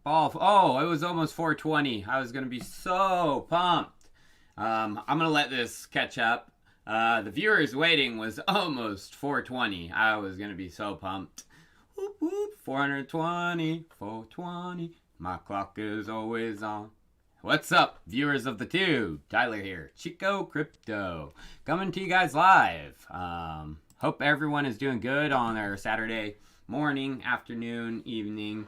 Oh, it was almost 420. I was going to be so pumped. I'm going to let this catch up. The viewers waiting was almost 420. I was going to be so pumped. Whoop, whoop, 420, 420. My clock is always on. What's up, viewers of the tube? Tyler here, Chico Crypto, coming to you guys live. Hope everyone is doing good on their Saturday morning, afternoon, evening.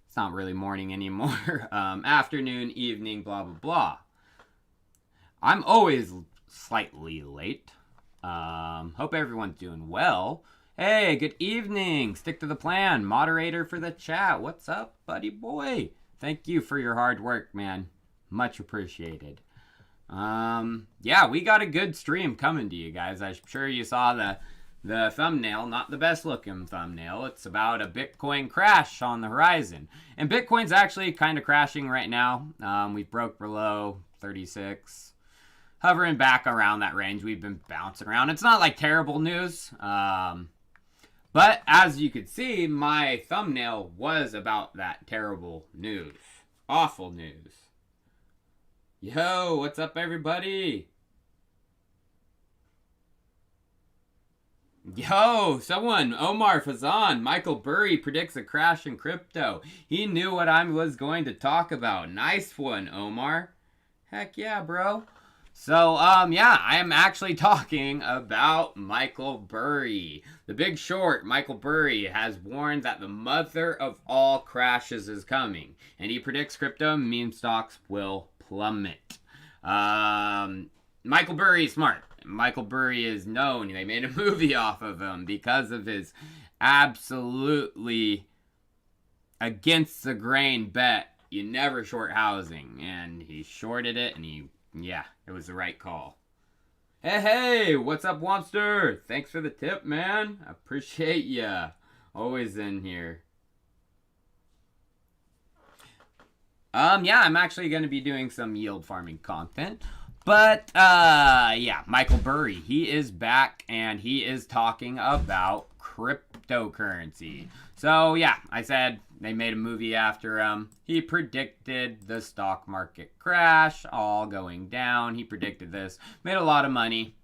It's not really morning anymore. Afternoon, evening, blah, blah, blah. I'm always slightly late. Hope everyone's doing well. Hey, good evening. Stick to the plan. Moderator for the chat. What's up, buddy boy? Thank you for your hard work, man. Much appreciated. Yeah, we got a good stream coming to you guys. I'm sure you saw the thumbnail, not the best looking thumbnail. It's about a Bitcoin crash on the horizon. And Bitcoin's actually kind of crashing right now. We broke below 36. Hovering back around that range. We've been bouncing around. It's not like terrible news. But as you could see, my thumbnail was about that terrible news. Awful news. Yo, what's up, everybody? Yo, someone, Omar Fazan, Michael Burry predicts a crash in crypto. He knew what I was going to talk about. Nice one, Omar. Heck yeah, bro. So, yeah, I am actually talking about Michael Burry. The Big Short, Michael Burry, has warned that the mother of all crashes is coming. And he predicts crypto and meme stocks will plummet. Michael Burry is smart. Michael Burry is known. They made a movie off of him because of his absolutely against the grain bet. You never short housing. And he shorted it and yeah, it was the right call. Hey, what's up, Womster? Thanks for the tip, man. I appreciate ya. Always in here. Yeah, I'm actually going to be doing some yield farming content. But, yeah, Michael Burry, he is back and he is talking about cryptocurrency. So, yeah, I said they made a movie after him. He predicted the stock market crash, all going down. He predicted this, made a lot of money.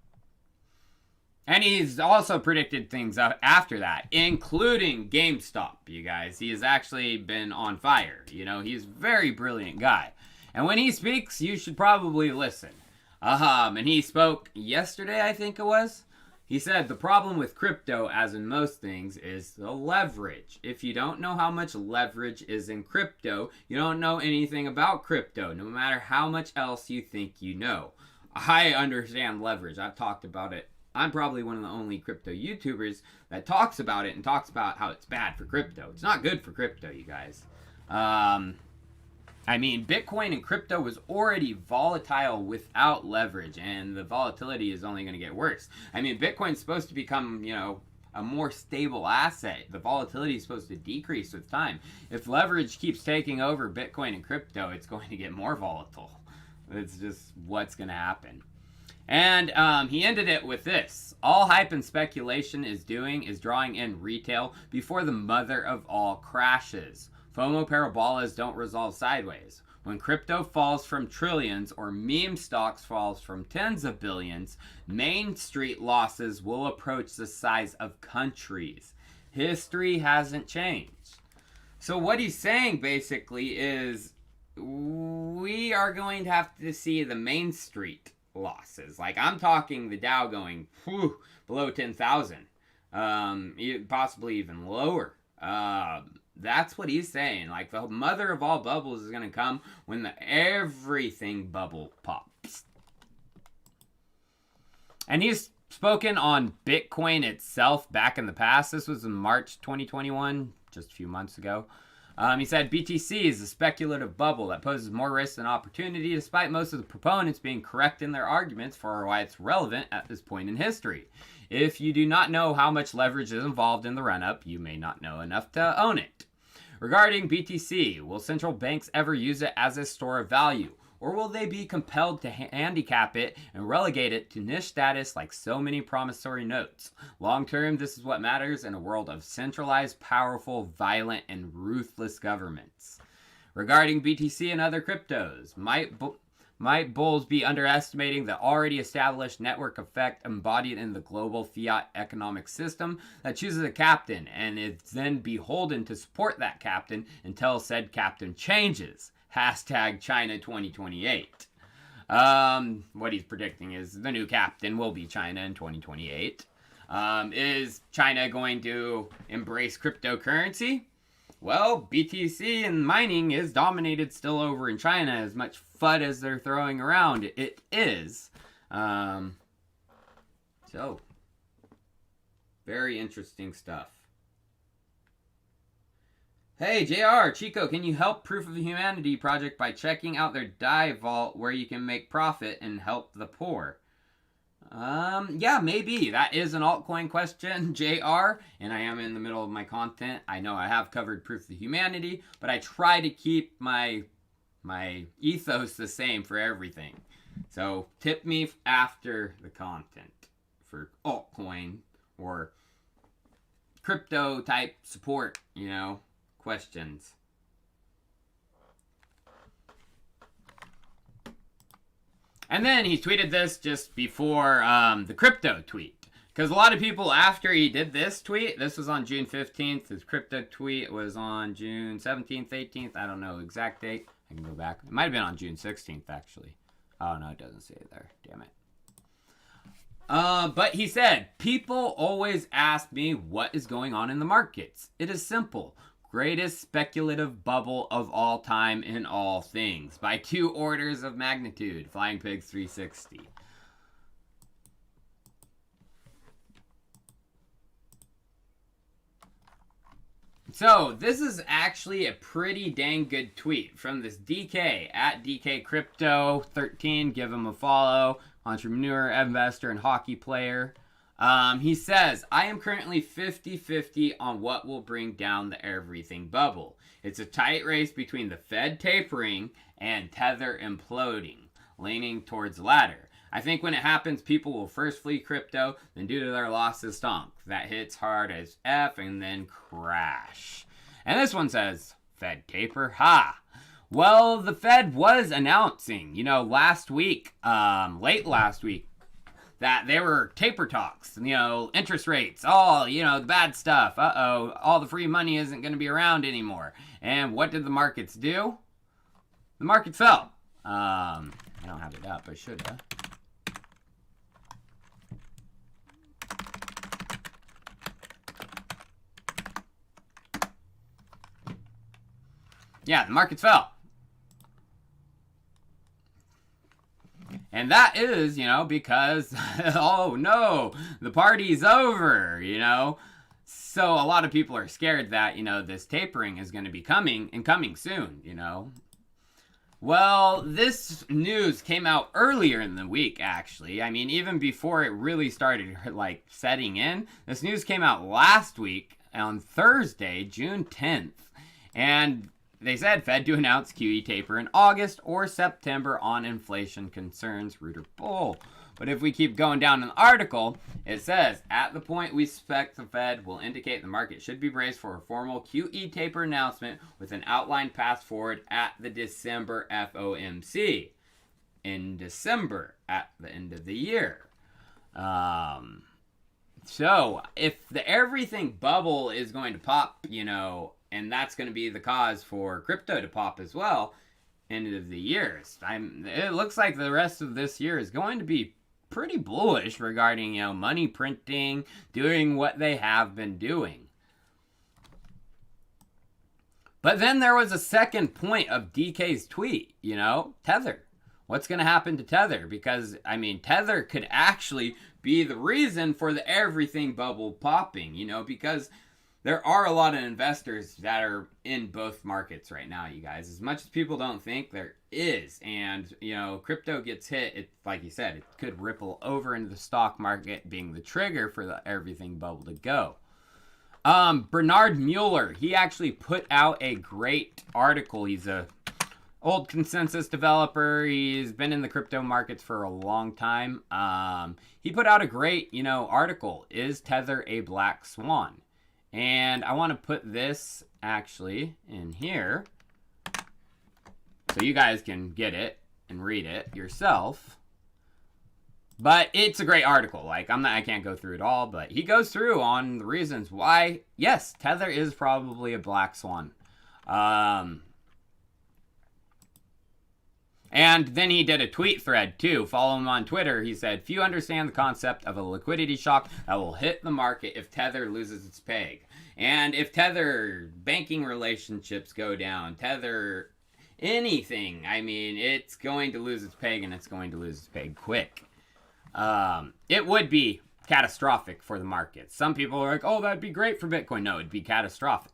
And he's also predicted things after that, including GameStop, you guys. He has actually been on fire. You know, he's a very brilliant guy. And when he speaks, you should probably listen. And he spoke yesterday, I think it was. He said, the problem with crypto, as in most things, is the leverage. If you don't know how much leverage is in crypto, you don't know anything about crypto, no matter how much else you think you know. I understand leverage. I've talked about it. I'm probably one of the only crypto YouTubers that talks about it and talks about how it's bad for crypto. It's not good for crypto, you guys. I mean, Bitcoin and crypto was already volatile without leverage, and the volatility is only going to get worse. I mean, Bitcoin's supposed to become, you know, a more stable asset. The volatility is supposed to decrease with time. If leverage keeps taking over Bitcoin and crypto, it's going to get more volatile. It's just what's going to happen. And he ended it with this. All hype and speculation is doing is drawing in retail before the mother of all crashes. FOMO parabolas don't resolve sideways. When crypto falls from trillions or meme stocks falls from tens of billions, Main Street losses will approach the size of countries. History hasn't changed. So what he's saying basically is we are going to have to see the Main Street losses. Like, I'm talking the Dow going below 10,000, possibly even lower. That's what he's saying. Like, the mother of all bubbles is going to come when the everything bubble pops. And he's spoken on Bitcoin itself back in the past. This was in March 2021, just a few months ago. He said, BTC is a speculative bubble that poses more risk than opportunity, despite most of the proponents being correct in their arguments for why it's relevant at this point in history. If you do not know how much leverage is involved in the run-up, you may not know enough to own it. Regarding BTC, will central banks ever use it as a store of value? Or will they be compelled to handicap it and relegate it to niche status like so many promissory notes? Long term, this is what matters in a world of centralized, powerful, violent, and ruthless governments. Regarding BTC and other cryptos, might bulls be underestimating the already established network effect embodied in the global fiat economic system that chooses a captain and is then beholden to support that captain until said captain changes? Hashtag China 2028. What he's predicting is the new captain will be China in 2028. Is China going to embrace cryptocurrency? Well, BTC and mining is dominated still over in China. As much FUD as they're throwing around, it is. So, very interesting stuff. Hey, JR, Chico, can you help Proof of Humanity project by checking out their DAI vault where you can make profit and help the poor? Yeah, maybe. That is an altcoin question, JR, and I am in the middle of my content. I know I have covered Proof of Humanity, but I try to keep my ethos the same for everything. So tip me after the content for altcoin or crypto type support, questions. And then he tweeted this just before the crypto tweet. Because a lot of people, after he did this tweet, this was on June 15th. His crypto tweet was on June 17th, 18th. I don't know exact date. I can go back. It might have been on June 16th, actually. Oh, no, it doesn't say it there. Damn it. But he said, people always ask me what is going on in the markets. It is simple. Greatest speculative bubble of all time in all things by 2 orders of magnitude. Flying Pigs 360. So this is actually a pretty dang good tweet from this DK at DKCrypto13. Give him a follow. Entrepreneur, investor, and hockey player. He says, I am currently 50-50 on what will bring down the everything bubble. It's a tight race between the Fed tapering and Tether imploding, leaning towards the latter. I think when it happens, people will first flee crypto, then due to their losses stonk. That hits hard as F and then crash. And this one says, Fed taper, ha! Well, the Fed was announcing, last week, late last week, that there were taper talks, interest rates, all, the bad stuff. All the free money isn't going to be around anymore. And what did the markets do? The market fell. I don't have it up. I should have. Yeah, the markets fell. And that is, because, oh no, the party's over, So a lot of people are scared that, this tapering is going to be coming soon, Well, this news came out earlier in the week, actually. I mean, even before it really started, setting in. This news came out last week on Thursday, June 10th. And they said Fed to announce QE taper in August or September on inflation concerns, Reuter Bull. But if we keep going down in the article, it says, at the point we expect the Fed will indicate the market should be braced for a formal QE taper announcement with an outlined path forward at the December FOMC. In December, at the end of the year. So, if the everything bubble is going to pop, and that's going to be the cause for crypto to pop as well, end of the year. It looks like the rest of this year is going to be pretty bullish regarding, money printing, doing what they have been doing. But then there was a second point of DK's tweet, Tether. What's going to happen to Tether? Because, Tether could actually be the reason for the everything bubble popping, because there are a lot of investors that are in both markets right now, you guys. As much as people don't think, there is. And, crypto gets hit, it, like you said, it could ripple over into the stock market, being the trigger for the everything bubble to go. Bernard Mueller, he actually put out a great article. He's a old consensus developer. He's been in the crypto markets for a long time. He put out a great, article. Is Tether a black swan? And I want to put this actually in here. So you guys can get it and read it yourself. But it's a great article. Like, I can't go through it all, but he goes through on the reasons why, yes, Tether is probably a black swan. And then he did a tweet thread too. Follow him on Twitter. He said, few understand the concept of a liquidity shock that will hit the market if Tether loses its peg. And if Tether banking relationships go down, Tether anything, I mean, it's going to lose its peg, and it's going to lose its peg quick. It would be catastrophic for the market. Some people are like, oh, that'd be great for Bitcoin. No, it'd be catastrophic.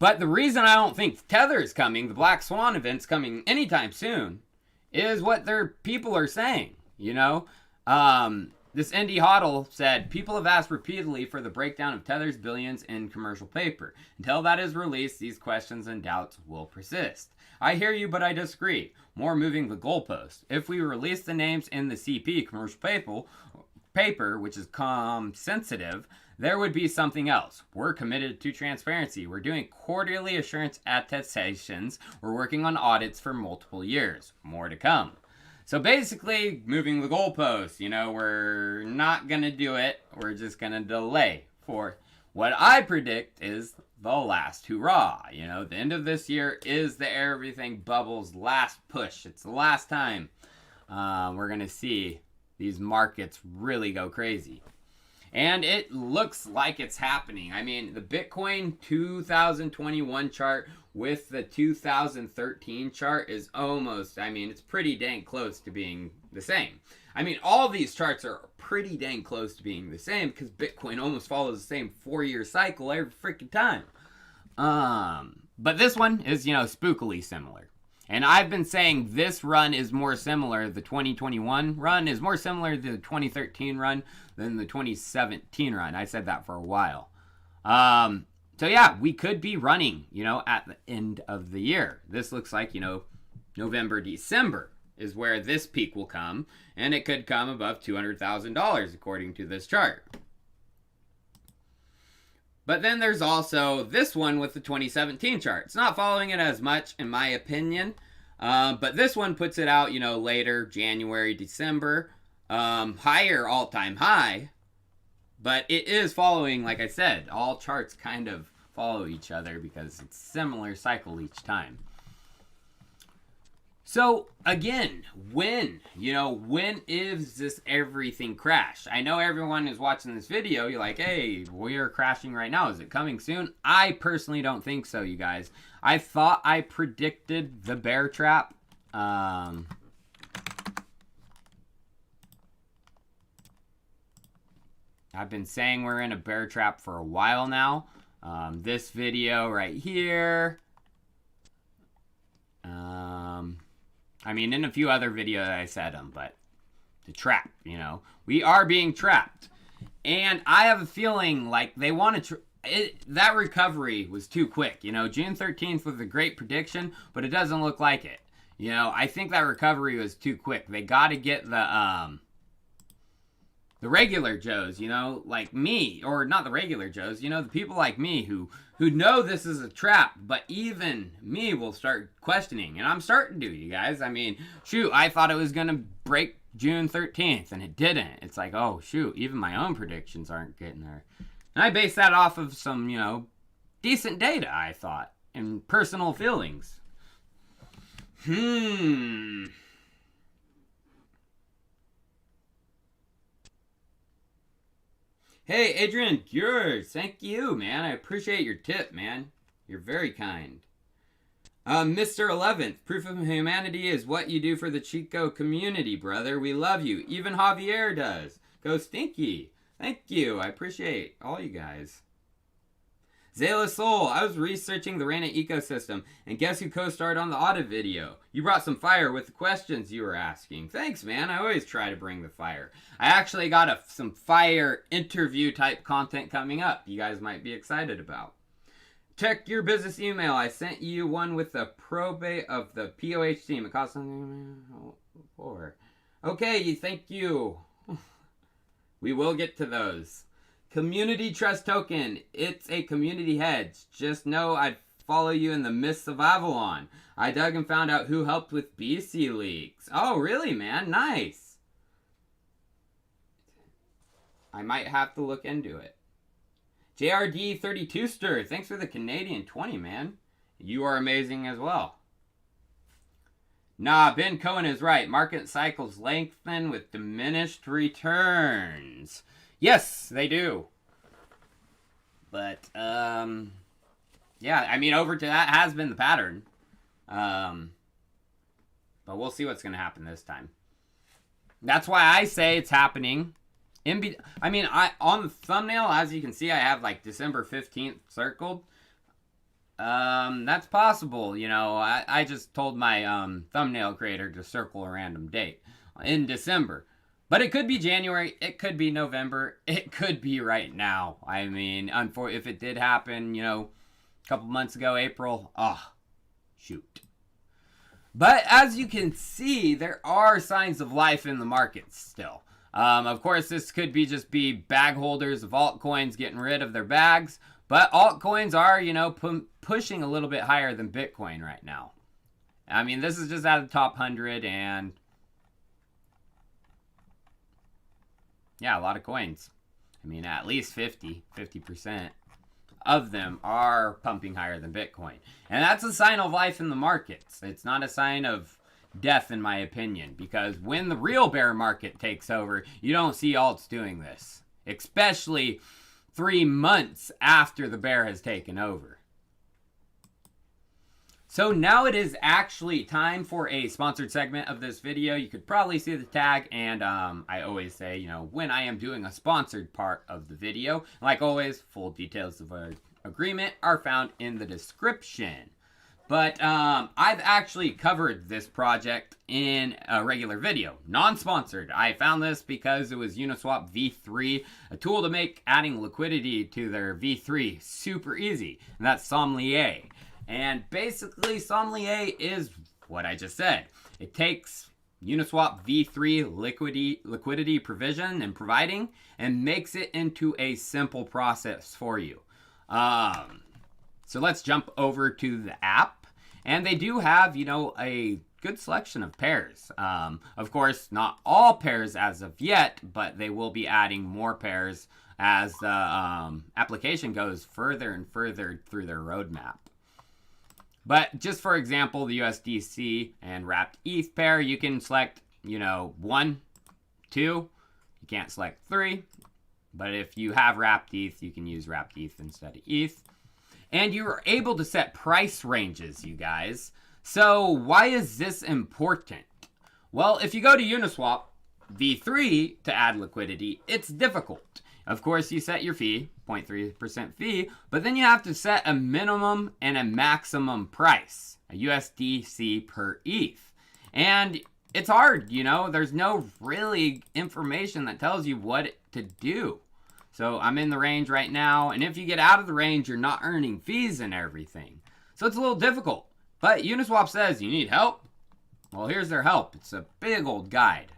But the reason I don't think Tether is coming, the Black Swan event's coming anytime soon, is what their people are saying, you know? This Indy Hodl said, people have asked repeatedly for the breakdown of Tether's billions in commercial paper. Until that is released, these questions and doubts will persist. I hear you, but I disagree. More moving the goalpost. If we release the names in the CP, commercial paper, which is sensitive, there would be something else. We're committed to transparency. We're doing quarterly assurance attestations. We're working on audits for multiple years. More to come. So basically, moving the goalposts. You know, we're not going to do it. We're just going to delay for what I predict is the last hurrah. You know, the end of this year is the everything bubbles last push. It's the last time we're going to see these markets really go crazy. And it looks like it's happening. I mean, the Bitcoin 2021 chart with the 2013 chart is almost, I mean, it's pretty dang close to being the same. I mean, all these charts are pretty dang close to being the same because Bitcoin almost follows the same 4-year cycle every freaking time. But this one is, you know, spookily similar. And I've been saying this run is more similar, the 2021 run is more similar to the 2013 run than the 2017 run. I said that for a while. So yeah, we could be running, you know, at the end of the year. This looks like, you know, November, December is where this peak will come. And it could come above $200,000 according to this chart. But then there's also this one with the 2017 chart. It's not following it as much, in my opinion. But this one puts it out, you know, later, January, December. Higher all-time high. But it is following, like I said, all charts kind of follow each other because it's similar cycle each time. So, again, when is this everything crash? I know everyone is watching this video. You're like, hey, we are crashing right now. Is it coming soon? I personally don't think so, you guys. I thought I predicted the bear trap. I've been saying we're in a bear trap for a while now. This video right here. I mean, in a few other videos I said them, but the trap, you know. We are being trapped. And I have a feeling like they want to... that recovery was too quick. You know, June 13th was a great prediction, but it doesn't look like it. You know, I think that recovery was too quick. They got to get the regular Joes, you know, like me, or not the regular Joes, you know, the people like me who know this is a trap, but even me will start questioning, and I'm starting to, you guys. I mean, shoot, I thought it was going to break June 13th, and it didn't. It's like, oh, shoot, even my own predictions aren't getting there. And I base that off of some, you know, decent data, I thought, and personal feelings. Hey, Adrian, yours. Thank you, man. I appreciate your tip, man. You're very kind. Mr. 11th, proof of humanity is what you do for the Chico community, brother. We love you. Even Javier does. Go Stinky. Thank you. I appreciate all you guys. Zayla Soul, I was researching the Reina ecosystem, and guess who co-starred on the audit video? You brought some fire with the questions you were asking. Thanks, man. I always try to bring the fire. I actually got some fire interview type content coming up you guys might be excited about. Check your business email. I sent you one with the probate of the POH team. It cost something for. Okay, thank you. We will get to those. Community Trust Token. It's a community hedge. Just know I'd follow you in the mists of Avalon. I dug and found out who helped with BC leaks. Oh, really, man? Nice. I might have to look into it. JRD32ster, thanks for the Canadian 20, man. You are amazing as well. Nah, Ben Cohen is right. Market cycles lengthen with diminished returns. Yes, they do. But, yeah, I mean, over to that has been the pattern. But we'll see what's going to happen this time. That's why I say it's happening. On the thumbnail, as you can see, I have like December 15th circled. That's possible. You know, I just told my thumbnail creator to circle a random date in December. But it could be January, it could be November, it could be right now. I mean, if it did happen, you know, a couple months ago, April, shoot. But as you can see, there are signs of life in the markets still. Of course, this could just be bag holders of altcoins getting rid of their bags. But altcoins are, you know, pushing a little bit higher than Bitcoin right now. I mean, this is just out of the top 100 and... yeah, a lot of coins. I mean, at least 50% of them are pumping higher than Bitcoin. And that's a sign of life in the markets. It's not a sign of death, in my opinion, because when the real bear market takes over, you don't see alts doing this, especially 3 months after the bear has taken over. So now it is actually time for a sponsored segment of this video. You could probably see the tag, and I always say, you know, when I am doing a sponsored part of the video, like always, full details of our agreement are found in the description. But I've actually covered this project in a regular video, non-sponsored. I found this because it was Uniswap V3, a tool to make adding liquidity to their V3 super easy, and that's Sommelier. And basically, Sommelier is what I just said. It takes Uniswap V3 liquidity provision and providing and makes it into a simple process for you. So let's jump over to the app. And they do have, you know, a good selection of pairs. Of course, not all pairs as of yet, but they will be adding more pairs as the application goes further and further through their roadmap. But just for example, the USDC and wrapped ETH pair, you can select, you know, 1, 2. You can't select 3. But if you have wrapped ETH, you can use wrapped ETH instead of ETH. And you are able to set price ranges, you guys. So why is this important? Well, if you go to Uniswap V3 to add liquidity, it's difficult. Of course, you set your fee, 0.3% fee, but then you have to set a minimum and a maximum price, a USDC per ETH. And it's hard, you know, there's no really information that tells you what to do. So I'm in the range right now, and if you get out of the range, you're not earning fees and everything. So it's a little difficult. But Uniswap says, you need help? Well, here's their help. It's a big old guide.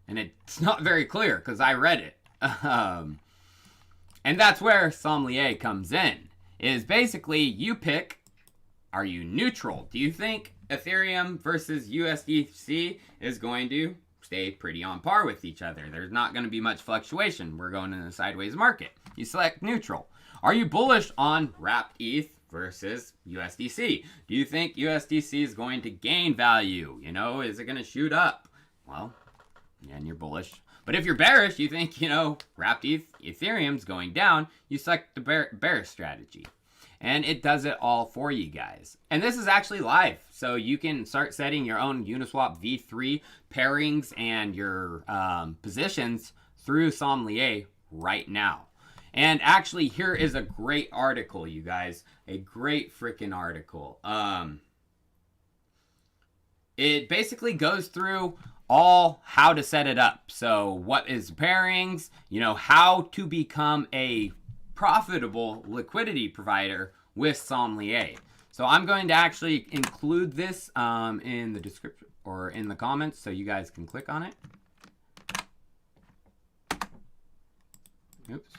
And it's not very clear because I read it. And that's where Sommelier comes in. Is basically you pick, are you neutral? Do you think Ethereum versus USDC is going to stay pretty on par with each other? There's not going to be much fluctuation. We're going in a sideways market. You select neutral. Are you bullish on wrapped ETH versus USDC? Do you think USDC is going to gain value? You know, is it going to shoot up? Well, and you're bullish. But if you're bearish, you think, you know, wrapped Ethereum's going down, you select the bearish strategy. And it does it all for you guys. And this is actually live. So you can start setting your own Uniswap V3 pairings and your positions through Sommelier right now. And actually, here is a great article, you guys. A great freaking article. It basically goes through all how to set it up. So what is pairings, you know, how to become a profitable liquidity provider with Sommelier. So I'm going to actually include this in the description or in the comments so you guys can click on it. Oops.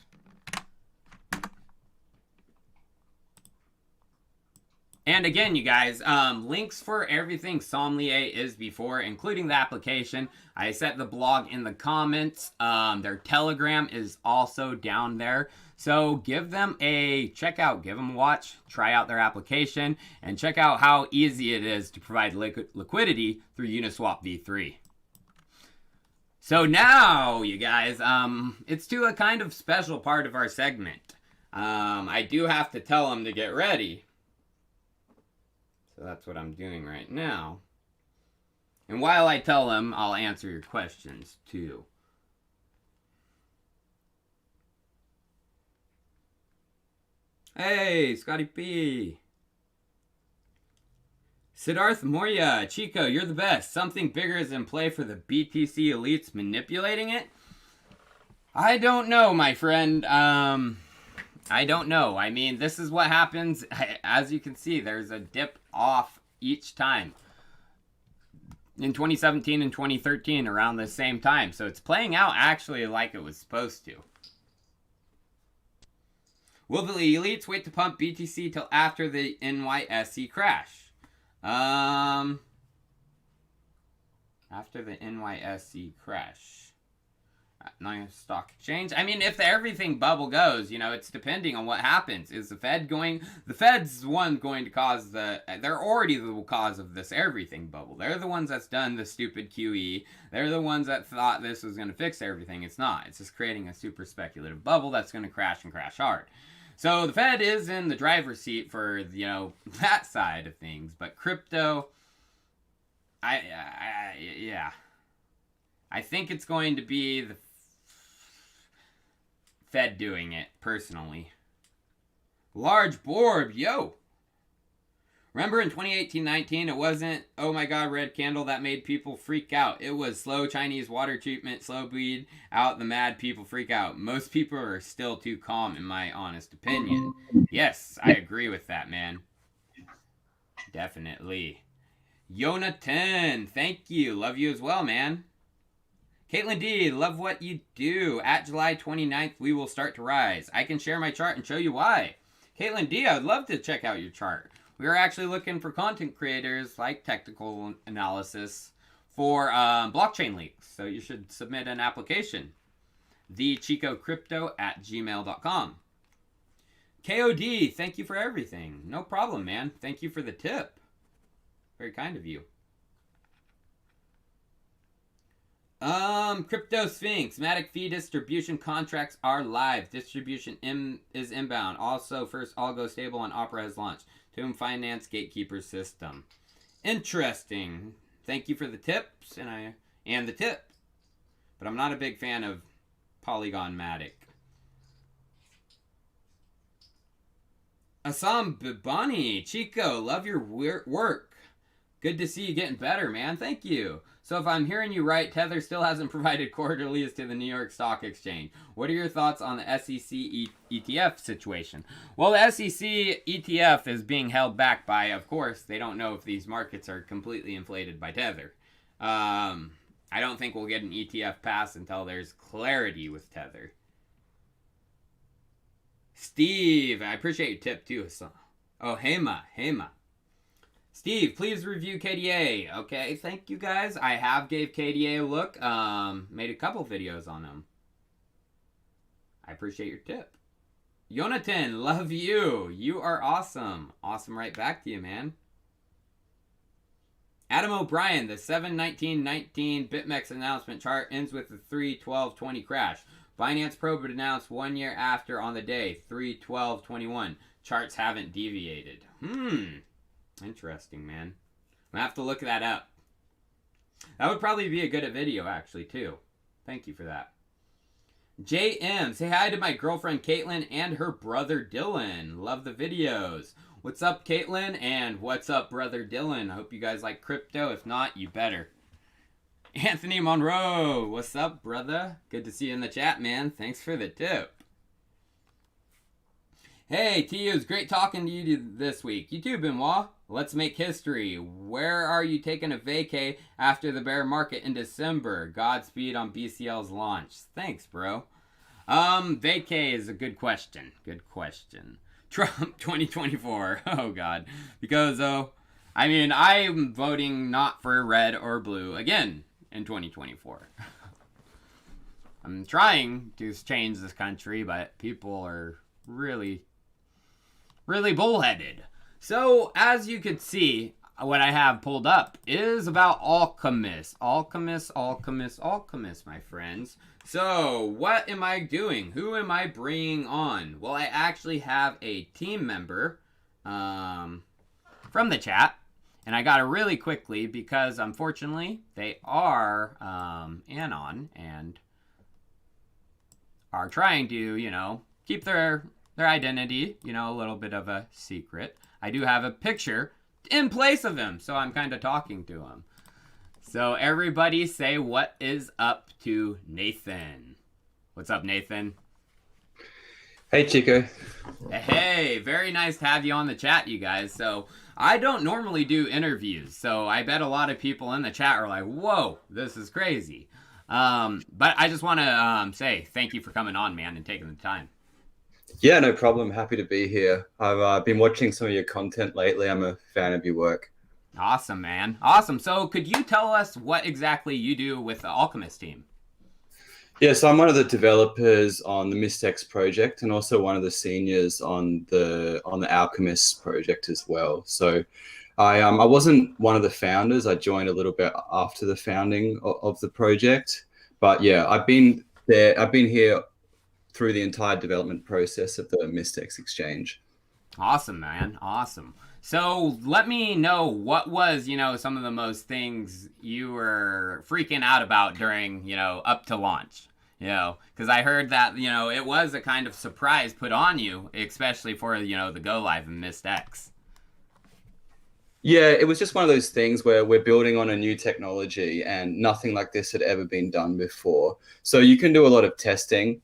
And again, you guys, links for everything Sommelier is before, including the application. I set the blog in the comments. Their Telegram is also down there. So give them a check out, give them a watch, try out their application, and check out how easy it is to provide liquidity through Uniswap v3. So now, you guys, it's to a kind of special part of our segment. I do have to tell them to get ready. So that's what I'm doing right now. And while I tell them, I'll answer your questions too. Hey, Scotty P. Siddharth Moria, Chico, you're the best. Something bigger is in play for the BTC elites manipulating it? I don't know, my friend. I don't know. I mean, this is what happens. As you can see, there's a dip off each time. In 2017 and 2013, around the same time. So it's playing out actually like it was supposed to. Will the elites wait to pump BTC till after the NYSE crash? After the NYSE crash. Not stock exchange. I mean, if the everything bubble goes, you know, it's depending on what happens. Is the Fed going... The Fed's the one going to cause the... They're already the cause of this everything bubble. They're the ones that's done the stupid QE. They're the ones that thought this was going to fix everything. It's not. It's just creating a super speculative bubble that's going to crash and crash hard. So the Fed is in the driver's seat for, you know, that side of things. But crypto... yeah. I think it's going to be the Fed doing it, personally. Large Borb, yo! Remember in 2018-19, it wasn't, oh my god, red candle that made people freak out. It was slow Chinese water treatment, slow bleed out, the mad people freak out. Most people are still too calm, in my honest opinion. Yes, I agree with that, man. Definitely. Yonatan, thank you. Love you as well, man. Caitlin D, love what you do. At July 29th, we will start to rise. I can share my chart and show you why. Caitlin D, I'd love to check out your chart. We are actually looking for content creators like technical analysis for blockchain leaks. So you should submit an application. thechicocrypto@gmail.com. KOD, thank you for everything. No problem, man. Thank you for the tip. Very kind of you. Crypto Sphinx. Matic fee distribution contracts are live. Distribution is inbound. Also, first Algo stable on Opera has launched. Tomb Finance Gatekeeper system. Interesting. Thank you for the tips and the tip. But I'm not a big fan of Polygon Matic. Assam Bibani. Chico, love your work. Good to see you getting better, man. Thank you. So if I'm hearing you right, Tether still hasn't provided quarterlies to the New York Stock Exchange. What are your thoughts on the SEC ETF situation? Well, the SEC ETF is being held back by, of course, they don't know if these markets are completely inflated by Tether. I don't think we'll get an ETF pass until there's clarity with Tether. Steve, I appreciate your tip too. Oh, Hema. Steve, please review KDA. Okay, thank you guys. I have gave KDA a look. Made a couple videos on them. I appreciate your tip. Jonathan, love you. You are awesome. Awesome right back to you, man. Adam O'Brien, the 7/19/19 BitMEX announcement chart ends with the 3/12/20 crash. Binance Probe would announce 1 year after on the day, 3/12/21. Charts haven't deviated. Interesting, man. I'm gonna have to look that up. That would probably be a good video, actually, too. Thank you for that. JM, say hi to my girlfriend Caitlin and her brother Dylan. Love the videos. What's up, Caitlin? And what's up, brother Dylan? I hope you guys like crypto. If not, you better. Anthony Monroe, what's up, brother? Good to see you in the chat, man. Thanks for the tip. Hey, T, it was great talking to you this week. You too, Benoit. Let's make history. Where are you taking a vacay after the bear market in December? Godspeed on BCL's launch. Thanks, bro. Vacay is a good question. Good question. Trump 2024. Oh God, because I mean, I'm voting not for red or blue again in 2024. I'm trying to change this country, but people are really, really bullheaded. So, as you could see, what I have pulled up is about Alchemist. Alchemist, my friends. So, what am I doing? Who am I bringing on? Well, I actually have a team member from the chat. And I got it really quickly because, unfortunately, they are Anon and are trying to, keep their identity, a little bit of a secret. I do have a picture in place of him, so I'm kind of talking to him. So everybody say what is up to Nathan. What's up, Nathan? Hey, Chico. Hey, very nice to have you on the chat, you guys. So I don't normally do interviews, so I bet a lot of people in the chat are like, whoa, this is crazy. But I just want to say thank you for coming on, man, and taking the time. Yeah, no problem. Happy to be here. I've been watching some of your content lately. I'm a fan of your work. Awesome, man. Awesome. So could you tell us what exactly you do with the Alchemist team? Yeah, so I'm one of the developers on the MistX project and also one of the seniors on the Alchemist project as well. So I wasn't one of the founders. I joined a little bit after the founding of the project. But yeah, I've been here through the entire development process of the MistX exchange. Awesome, man. Awesome. So let me know what was, some of the most things you were freaking out about during, up to launch. Because I heard that, it was a kind of surprise put on you, especially for, the go live in MistX. Yeah, it was just one of those things where we're building on a new technology and nothing like this had ever been done before. So you can do a lot of testing.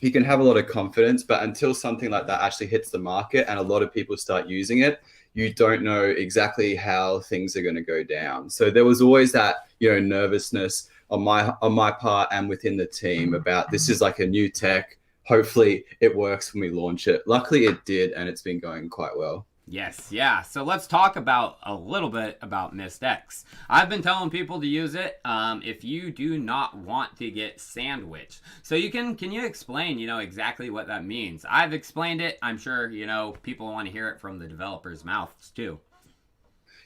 You can have a lot of confidence, but until something like that actually hits the market and a lot of people start using it, you don't know exactly how things are going to go down. So there was always that, nervousness on my part and within the team about this is like a new tech. Hopefully it works when we launch it. Luckily it did, and it's been going quite well. Yes, yeah. So let's talk about a little bit about MistX. I've been telling people to use it if you do not want to get sandwiched. So can you explain, exactly what that means? I've explained it. I'm sure, people want to hear it from the developers' mouths too.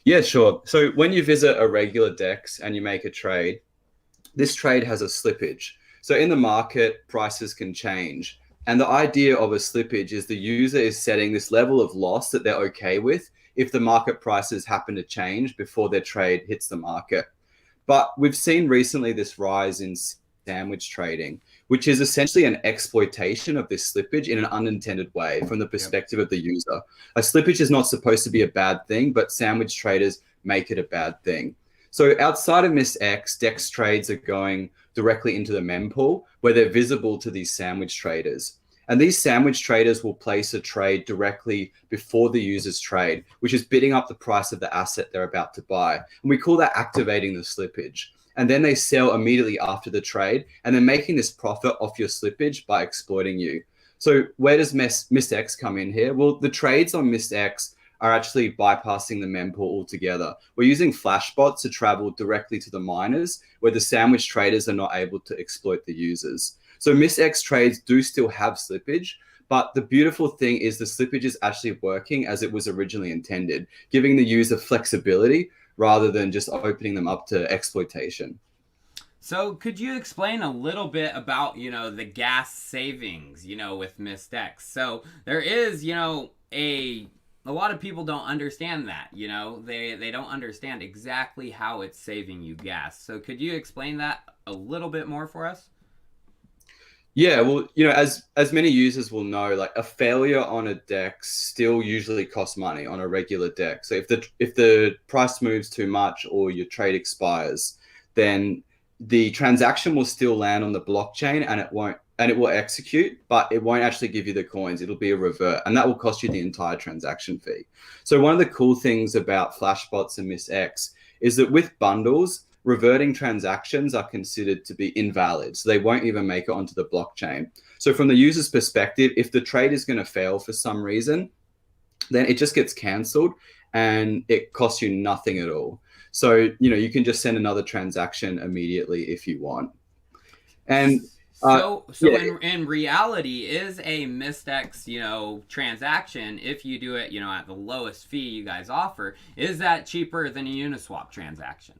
Yeah, sure. So when you visit a regular DEX and you make a trade, this trade has a slippage. So in the market, prices can change. And the idea of a slippage is the user is setting this level of loss that they're okay with if the market prices happen to change before their trade hits the market. But we've seen recently this rise in sandwich trading, which is essentially an exploitation of this slippage in an unintended way from the perspective of the user. A slippage is not supposed to be a bad thing, but sandwich traders make it a bad thing. So outside of MistX, DEX trades are going directly into the mempool where they're visible to these sandwich traders. And these sandwich traders will place a trade directly before the user's trade, which is bidding up the price of the asset they're about to buy. And we call that activating the slippage. And then they sell immediately after the trade, and they're making this profit off your slippage by exploiting you. So where does MistX come in here? Well, the trades on MistX are actually bypassing the mempool altogether. We're using flash bots to travel directly to the miners where the sandwich traders are not able to exploit the users. So MistX trades do still have slippage, but the beautiful thing is the slippage is actually working as it was originally intended, giving the user flexibility rather than just opening them up to exploitation. So could you explain a little bit about, the gas savings, with MistX? So there is, a lot of people don't understand that, they don't understand exactly how it's saving you gas. So could you explain that a little bit more for us? Yeah, well, as many users will know, like a failure on a DEX still usually costs money on a regular DEX. So if the price moves too much or your trade expires, then the transaction will still land on the blockchain and it will execute, but it won't actually give you the coins. It'll be a revert, and that will cost you the entire transaction fee. So one of the cool things about Flashbots and MistX is that with bundles, reverting transactions are considered to be invalid. So they won't even make it onto the blockchain. So from the user's perspective, if the trade is going to fail for some reason, then it just gets canceled and it costs you nothing at all. So, you can just send another transaction immediately if you want. And in reality, is a misdex, transaction, if you do it, at the lowest fee you guys offer, is that cheaper than a Uniswap transaction?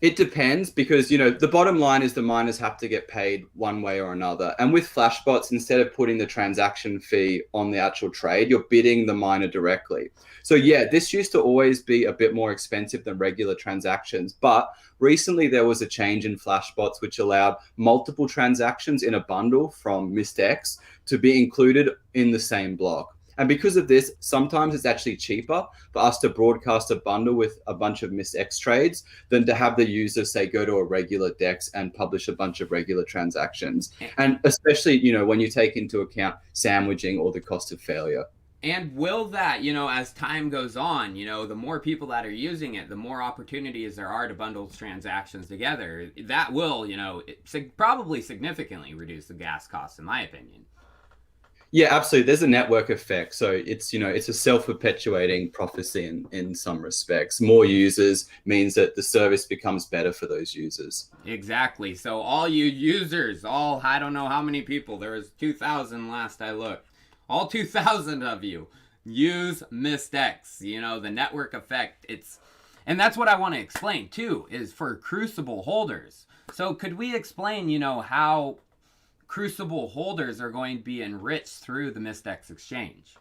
It depends, because, the bottom line is the miners have to get paid one way or another. And with Flashbots, instead of putting the transaction fee on the actual trade, you're bidding the miner directly. So yeah, this used to always be a bit more expensive than regular transactions. But recently there was a change in Flashbots which allowed multiple transactions in a bundle from MistX to be included in the same block. And because of this, sometimes it's actually cheaper for us to broadcast a bundle with a bunch of MistX trades than to have the user, say, go to a regular DEX and publish a bunch of regular transactions. And especially, when you take into account sandwiching or the cost of failure. And will that, as time goes on, the more people that are using it, the more opportunities there are to bundle transactions together. That will, probably significantly reduce the gas costs, in my opinion. Yeah, absolutely. There's a network effect. So it's, it's a self-perpetuating prophecy in some respects. More users means that the service becomes better for those users. Exactly. So all you users, I don't know how many people, there was 2,000 last I looked. All 2,000 of you use MistX, the network effect. And that's what I want to explain too, is for Crucible holders. So could we explain, how Crucible holders are going to be enriched through the MistX exchange?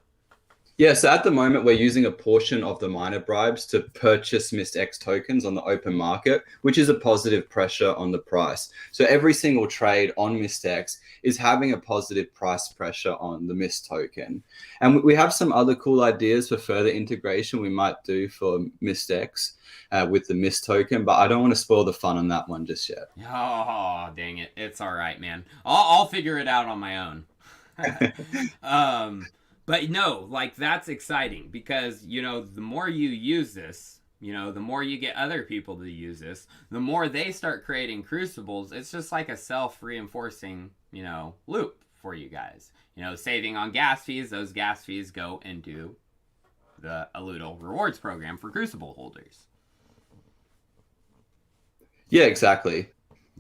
Yeah, so at the moment, we're using a portion of the miner bribes to purchase MistX tokens on the open market, which is a positive pressure on the price. So every single trade on MistX is having a positive price pressure on the Mist token. And we have some other cool ideas for further integration we might do for MistX with the Mist token, but I don't want to spoil the fun on that one just yet. Oh, dang it. It's all right, man. I'll figure it out on my own. But no, that's exciting because, the more you use this, the more you get other people to use this, the more they start creating crucibles. It's just like a self-reinforcing, loop for you guys. Saving on gas fees, those gas fees go into the Aludel rewards program for crucible holders. Yeah, exactly.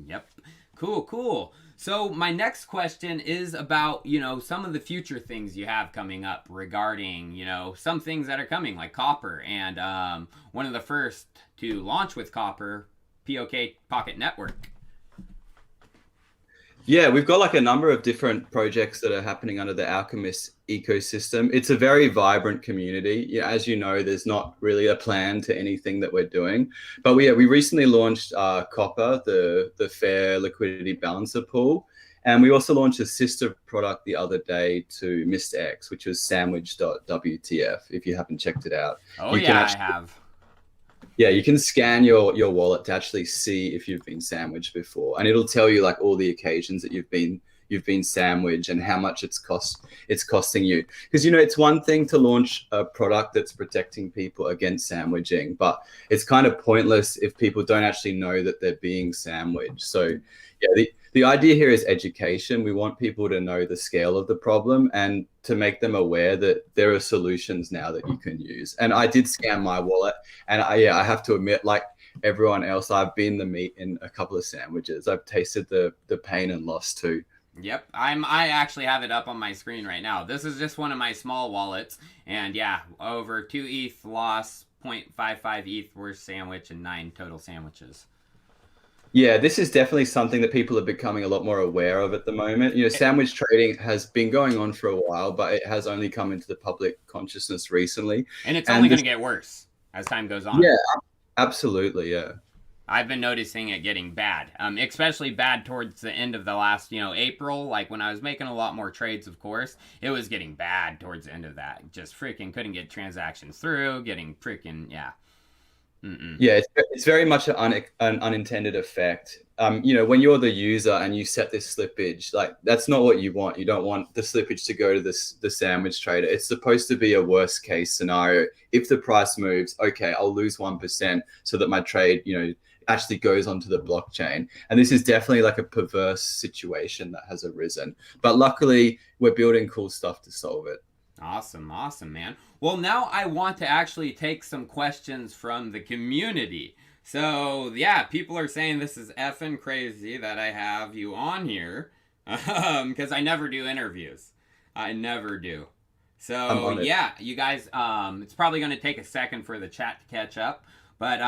Yep. Cool. So my next question is about, some of the future things you have coming up regarding, some things that are coming like Copper and one of the first to launch with Copper, POK Pocket Network. Yeah, we've got a number of different projects that are happening under the Alchemist ecosystem. It's a very vibrant community. Yeah, as you know, there's not really a plan to anything that we're doing. But we recently launched Copper, the Fair Liquidity Balancer pool. And we also launched a sister product the other day to MistX, which was sandwich.wtf, if you haven't checked it out. Oh, I have. Yeah, you can scan your wallet to actually see if you've been sandwiched before, and it'll tell you all the occasions that you've been sandwiched and how much it's costing you. Because it's one thing to launch a product that's protecting people against sandwiching, but it's kind of pointless if people don't actually know that they're being sandwiched. So yeah, the idea here is education. We want people to know the scale of the problem and to make them aware that there are solutions now that you can use. And I did scan my wallet, and I have to admit, like everyone else, I've been the meat in a couple of sandwiches. I've tasted the pain and loss too. Yep, I actually have it up on my screen right now. This is just one of my small wallets, and yeah, over 2 ETH loss, 0.55 ETH worth sandwich, and 9 total sandwiches. Yeah, this is definitely something that people are becoming a lot more aware of at the moment. Sandwich trading has been going on for a while, but it has only come into the public consciousness recently. And it's only going to get worse as time goes on. Yeah, absolutely, yeah. I've been noticing it getting bad, especially bad towards the end of the last, April. Like when I was making a lot more trades, of course, it was getting bad towards the end of that. Just freaking couldn't get transactions through, getting freaking, yeah. Mm-mm. Yeah, it's very much an unintended effect. You know, when you're the user and you set this slippage, like that's not what you want. You don't want the slippage to go to the sandwich trader. It's supposed to be a worst case scenario. If the price moves, okay, I'll lose 1% so that my trade, you know, actually goes onto the blockchain. And this is definitely like a perverse situation that has arisen. But luckily, we're building cool stuff to solve it. Awesome, awesome, man. Well, now I want to actually take some questions from the community. So, yeah, people are saying this is effing crazy that I have you on here because I never do interviews. I never do. I'm So, on it. yeah, you guys, it's probably going to take a second for the chat to catch up, but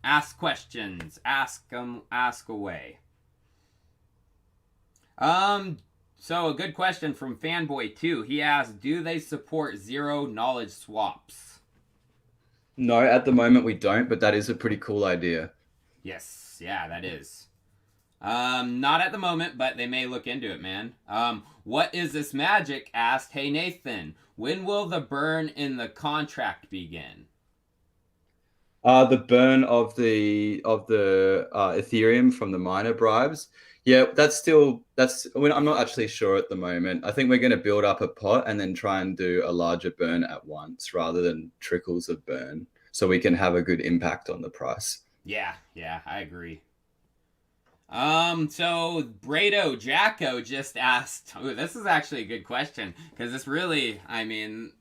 ask questions, ask them, ask away. So a good question from Fanboy2. He asked, do they support zero knowledge swaps? No, at the moment we don't, but that is a pretty cool idea. Yes, yeah, that is. Not at the moment, but they may look into it, man. What is this magic? Asked, hey Nathan, when will the burn in the contract begin? The burn of the Ethereum from the miner bribes. Yeah, I'm not actually sure at the moment. I think we're going to build up a pot and then try and do a larger burn at once rather than trickles of burn, so we can have a good impact on the price. Yeah, I agree. So Brado Jacko just asked, oh, this is actually a good question because this really, I mean,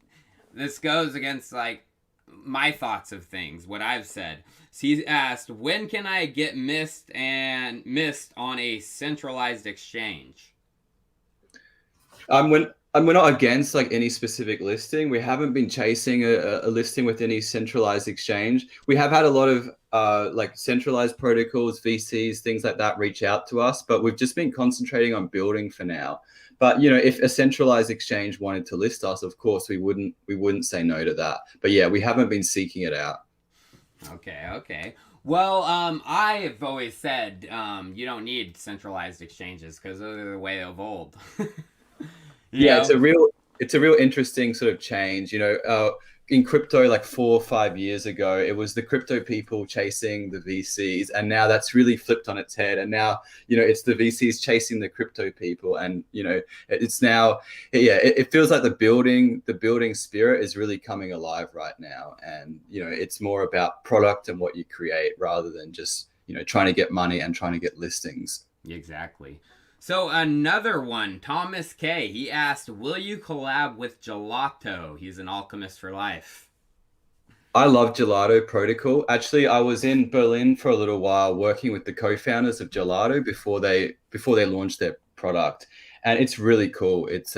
this goes against like my thoughts of things, what I've said. So he's asked, when can I get missed on a centralized exchange? When and we're not against like any specific listing. We haven't been chasing a listing with any centralized exchange. We have had a lot of like centralized protocols, VCs, things like that reach out to us, but we've just been concentrating on building for now. But you know, if a centralized exchange wanted to list us, of course we wouldn't say no to that. But yeah, we haven't been seeking it out. Okay. Well, I've always said you don't need centralized exchanges because they're the way of old. you Yeah, know, it's a real interesting sort of change. You know, in crypto, like 4 or 5 years ago, it was the crypto people chasing the VCs, and now that's really flipped on its head. And now, you know, it's the VCs chasing the crypto people, and you know, it's now, yeah, it feels like the building spirit is really coming alive right now, and you know, it's more about product and what you create rather than just you know trying to get money and trying to get listings. exactly. So another one, Thomas K. He asked, "Will you collab with Gelato? He's an alchemist for life." I love Gelato Protocol. Actually, I was in Berlin for a little while working with the co-founders of Gelato before they launched their product. And it's really cool. It's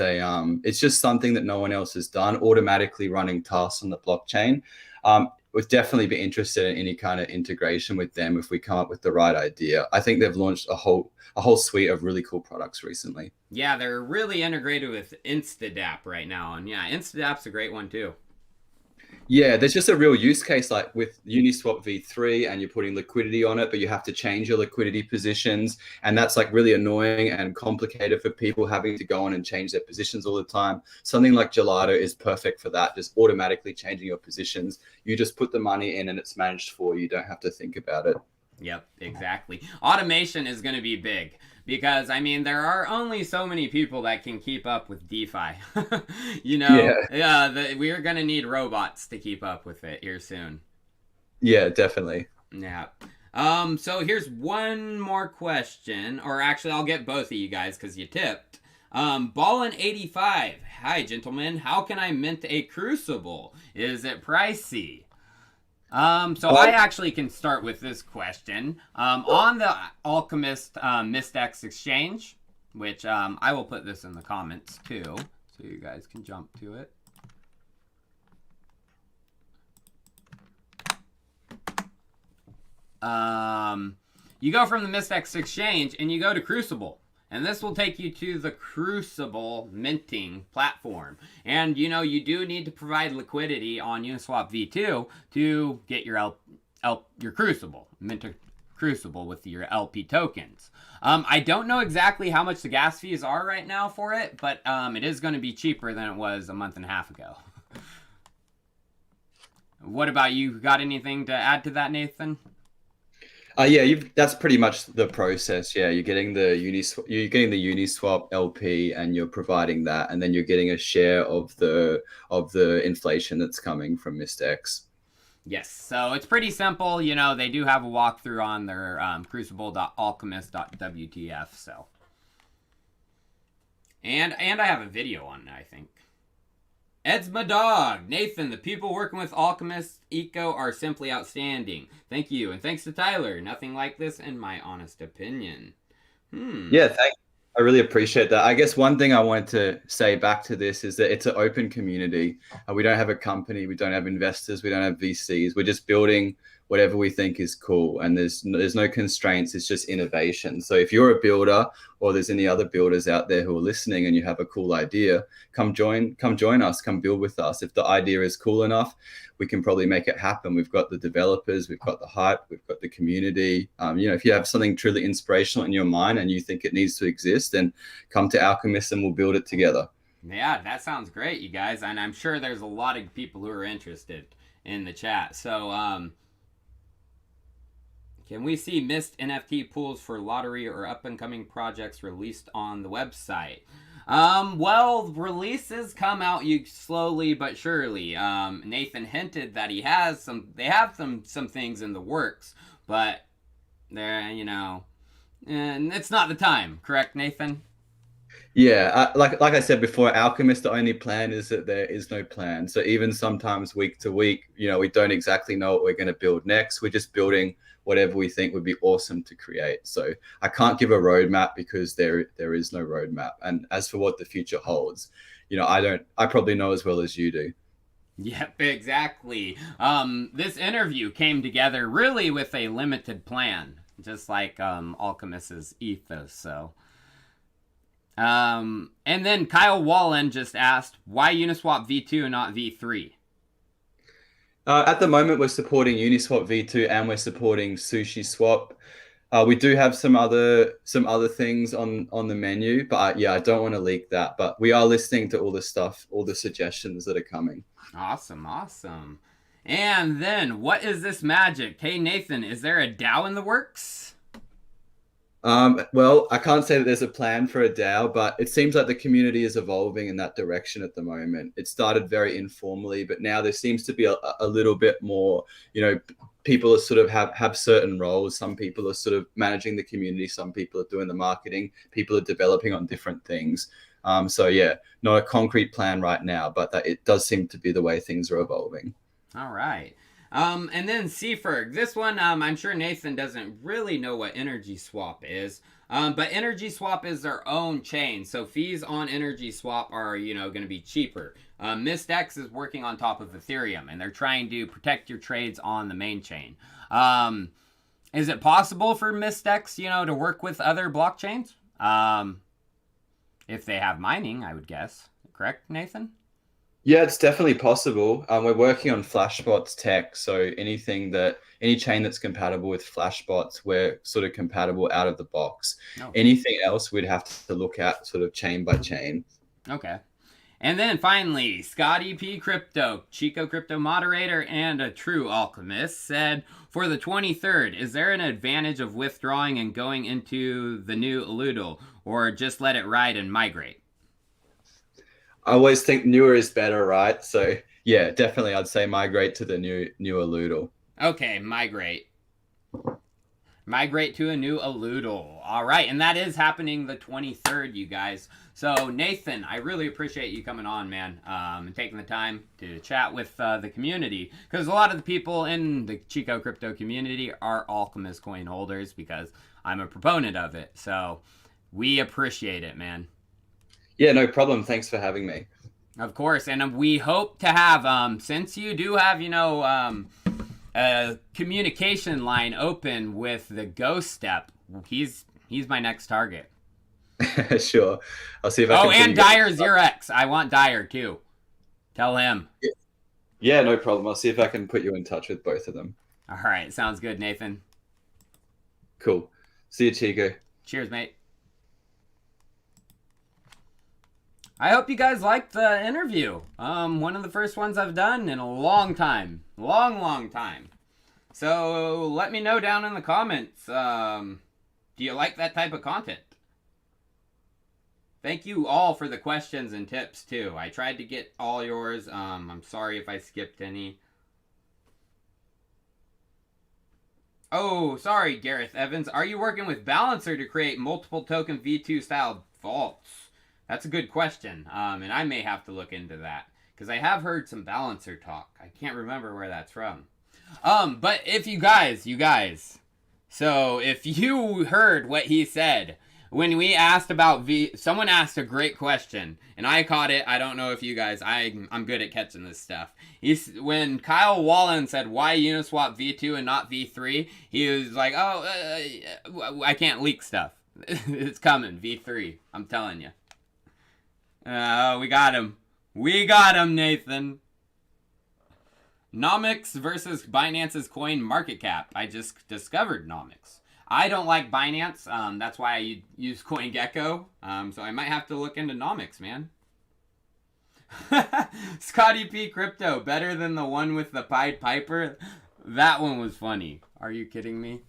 just something that no one else has done, automatically running tasks on the blockchain. Would definitely be interested in any kind of integration with them if we come up with the right idea. I think they've launched a whole suite of really cool products recently. Yeah, they're really integrated with Instadap right now, and yeah, Instadap's a great one too. Yeah, there's just a real use case like with Uniswap v3 and you're putting liquidity on it, but you have to change your liquidity positions. And that's like really annoying and complicated for people having to go on and change their positions all the time. Something like Gelato is perfect for that, just automatically changing your positions. You just put the money in and it's managed for you. You don't have to think about it. Yep, exactly. Automation is going to be big because I mean there are only so many people that can keep up with DeFi. We are going to need robots to keep up with it here soon. Yeah, definitely. Yeah. So here's one more question, or actually I'll get both of you guys because you tipped. Ballin85. Hi, gentlemen. How can I mint a Crucible? Is it pricey? I actually can start with this question. On the Alchemist Mystex exchange, which I will put this in the comments too, so you guys can jump to it. You go from the Mystex exchange and you go to Crucible. And this will take you to the Crucible minting platform. And, you know, you do need to provide liquidity on Uniswap v2 to get your your Crucible, mint a Crucible with your LP tokens. I don't know exactly how much the gas fees are right now for it, but it is going to be cheaper than it was a month and a half ago. What about you? Got anything to add to that, Nathan? Yeah, that's pretty much the process. Yeah, you're getting the Uniswap LP, and you're providing that, and then you're getting a share of the inflation that's coming from MistX. Yes, so it's pretty simple. You know, they do have a walkthrough on their crucible.alchemist.wtf. So, and I have a video on it, I think. Ed's my dog. Nathan, the people working with Alchemist Eco are simply outstanding. Thank you, and thanks to Tyler. Nothing like this, in my honest opinion. Yeah, I really appreciate that. I guess one thing I wanted to say back to this is that it's an open community. We don't have a company, we don't have investors, we don't have VCs. We're just building whatever we think is cool, and there's no constraints. It's just innovation. So if you're a builder, or there's any other builders out there who are listening and you have a cool idea, come join us, come build with us. If the idea is cool enough, we can probably make it happen. We've got the developers, we've got the hype, we've got the community. You know, if you have something truly inspirational in your mind and you think it needs to exist, then come to Alchemist and we'll build it together. Yeah, that sounds great, you guys, and I'm sure there's a lot of people who are interested in the chat. So, can we see missed NFT pools for lottery or up-and-coming projects released on the website? Well, releases come out slowly but surely. Nathan hinted that they have some things in the works, but they're, you know, and it's not the time, correct, Nathan? Yeah, like I said before, Alchemist, the only plan is that there is no plan. So even sometimes week to week, you know, we don't exactly know what we're going to build next. We're just building whatever we think would be awesome to create. So I can't give a roadmap because there is no roadmap. And as for what the future holds, you know, I probably know as well as you do. Yep, exactly. This interview came together really with a limited plan, just like Alchemist's ethos. So, and then Kyle Wallen just asked, why Uniswap V2 and not V3? At the moment, we're supporting Uniswap V2 and we're supporting SushiSwap. We do have some other things on the menu, but yeah, I don't want to leak that. But we are listening to all the stuff, all the suggestions that are coming. Awesome, awesome. And then, what is this magic? Hey, Nathan, is there a DAO in the works? Well, I can't say that there's a plan for a DAO, but it seems like the community is evolving in that direction at the moment. It started very informally, but now there seems to be a little bit more, you know, people are sort of have certain roles. Some people are sort of managing the community. Some people are doing the marketing. People are developing on different things. So yeah, not a concrete plan right now, but that it does seem to be the way things are evolving. All right. And then Seaferg, this one, I'm sure Nathan doesn't really know what Energy Swap is, but Energy Swap is their own chain, so fees on Energy Swap are, you know, going to be cheaper. MistX is working on top of Ethereum, and they're trying to protect your trades on the main chain. Is it possible for MistX, you know, to work with other blockchains? If they have mining, I would guess. Correct, Nathan? Yeah, it's definitely possible. We're working on Flashbots tech, so any chain that's compatible with Flashbots, we're sort of compatible out of the box. Oh. Anything else, we'd have to look at sort of chain by chain. Okay. And then finally, Scotty P. Crypto, Chico Crypto moderator and a true alchemist, said, for the 23rd, is there an advantage of withdrawing and going into the new Aludel, or just let it ride and migrate? I always think newer is better, right? So yeah, definitely I'd say migrate to the new Aludel. Okay, migrate. Migrate to a new Aludel. All right, and that is happening the 23rd, you guys. So Nathan, I really appreciate you coming on, man, and taking the time to chat with the community, because a lot of the people in the Chico Crypto community are Alchemist coin holders, because I'm a proponent of it. So we appreciate it, man. Yeah, no problem. Thanks for having me. Of course, and we hope to have, since you do have, you know, a communication line open with the Ghost Step, he's my next target. Sure. I'll see if I can. Oh, and Dyer Xerox. I want Dyer too. Tell him. Yeah, no problem. I'll see if I can put you in touch with both of them. All right. Sounds good, Nathan. Cool. See you, Chico. Cheers, mate. I hope you guys liked the interview. One of the first ones I've done in a long time. Long time. So let me know down in the comments. Do you like that type of content? Thank you all for the questions and tips too. I tried to get all yours. I'm sorry if I skipped any. Oh, sorry, Gareth Evans. Are you working with Balancer to create multiple token V2 style vaults? That's a good question. And I may have to look into that because I have heard some Balancer talk. I can't remember where that's from. But if you guys, so if you heard what he said, when we asked about someone asked a great question, and I caught it. I don't know if you guys, I'm good at catching this stuff. When Kyle Wallen said, why Uniswap V2 and not V3, he was like, oh, I can't leak stuff. It's coming, V3, I'm telling you. We got him. We got him, Nathan. Nomics versus Binance's coin market cap. I just discovered Nomics. I don't like Binance. That's why I use CoinGecko. So I might have to look into Nomics, man. Scotty P Crypto, better than the one with the Pied Piper. That one was funny. Are you kidding me?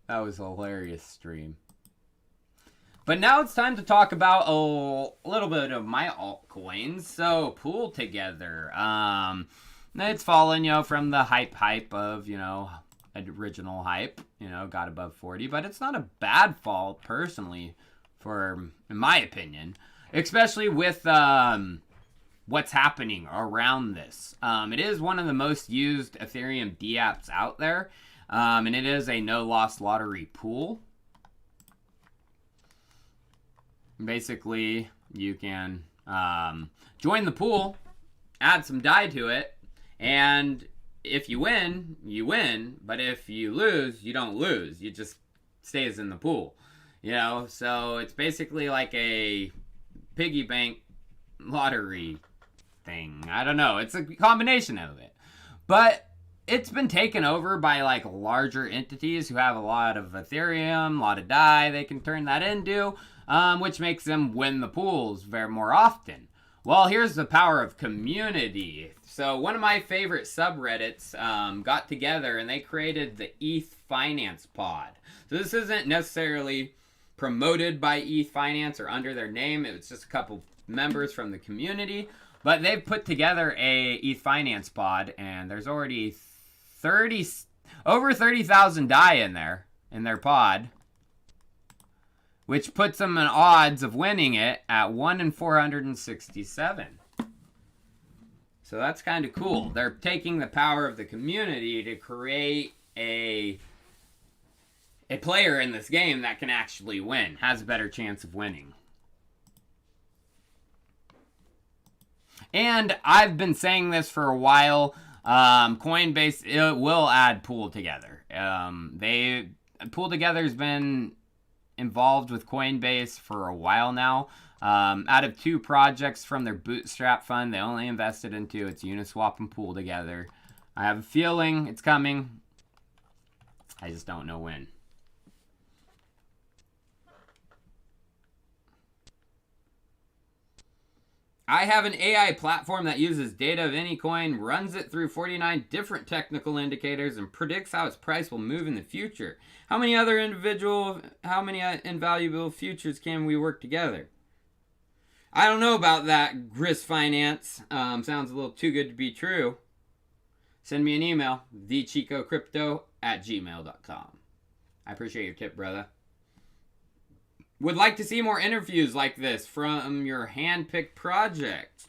That was a hilarious stream. But now it's time to talk about a little bit of my altcoins. So Pool Together. It's fallen, from the hype of, original hype, got above 40, but it's not a bad fall personally in my opinion, especially with what's happening around this. It is one of the most used Ethereum dApps out there, and it is a no-loss lottery pool. Basically, you can join the pool, add some DAI to it, and if you win, you win. But if you lose, you don't lose. You just stays in the pool. So it's basically like a piggy bank lottery thing. I don't know. It's a combination of it. But it's been taken over by like larger entities who have a lot of Ethereum, a lot of DAI they can turn that into, which makes them win the pools more often. Well, here's the power of community. So one of my favorite subreddits got together and they created the ETH Finance pod. So this isn't necessarily promoted by ETH Finance or under their name. It was just a couple members from the community. But they've put together a ETH Finance pod, and there's already over 30,000 DAI in their pod, which puts them in odds of winning it at 1 in 467. So that's kind of cool. They're taking the power of the community to create a player in this game that can actually win, has a better chance of winning. And I've been saying this for a while. Coinbase will add Pool Together. Pool Together has been involved with Coinbase for a while now. Out of 2 projects from their bootstrap fund, they only invested into it's Uniswap and Pool Together. I have a feeling it's coming. I just don't know when. I have an AI platform that uses data of any coin, runs it through 49 different technical indicators, and predicts how its price will move in the future. How many invaluable futures can we work together? I don't know about that, Gris Finance. Sounds a little too good to be true. Send me an email, thechicocrypto@gmail.com. I appreciate your tip, brother. Would like to see more interviews like this from your hand-picked project.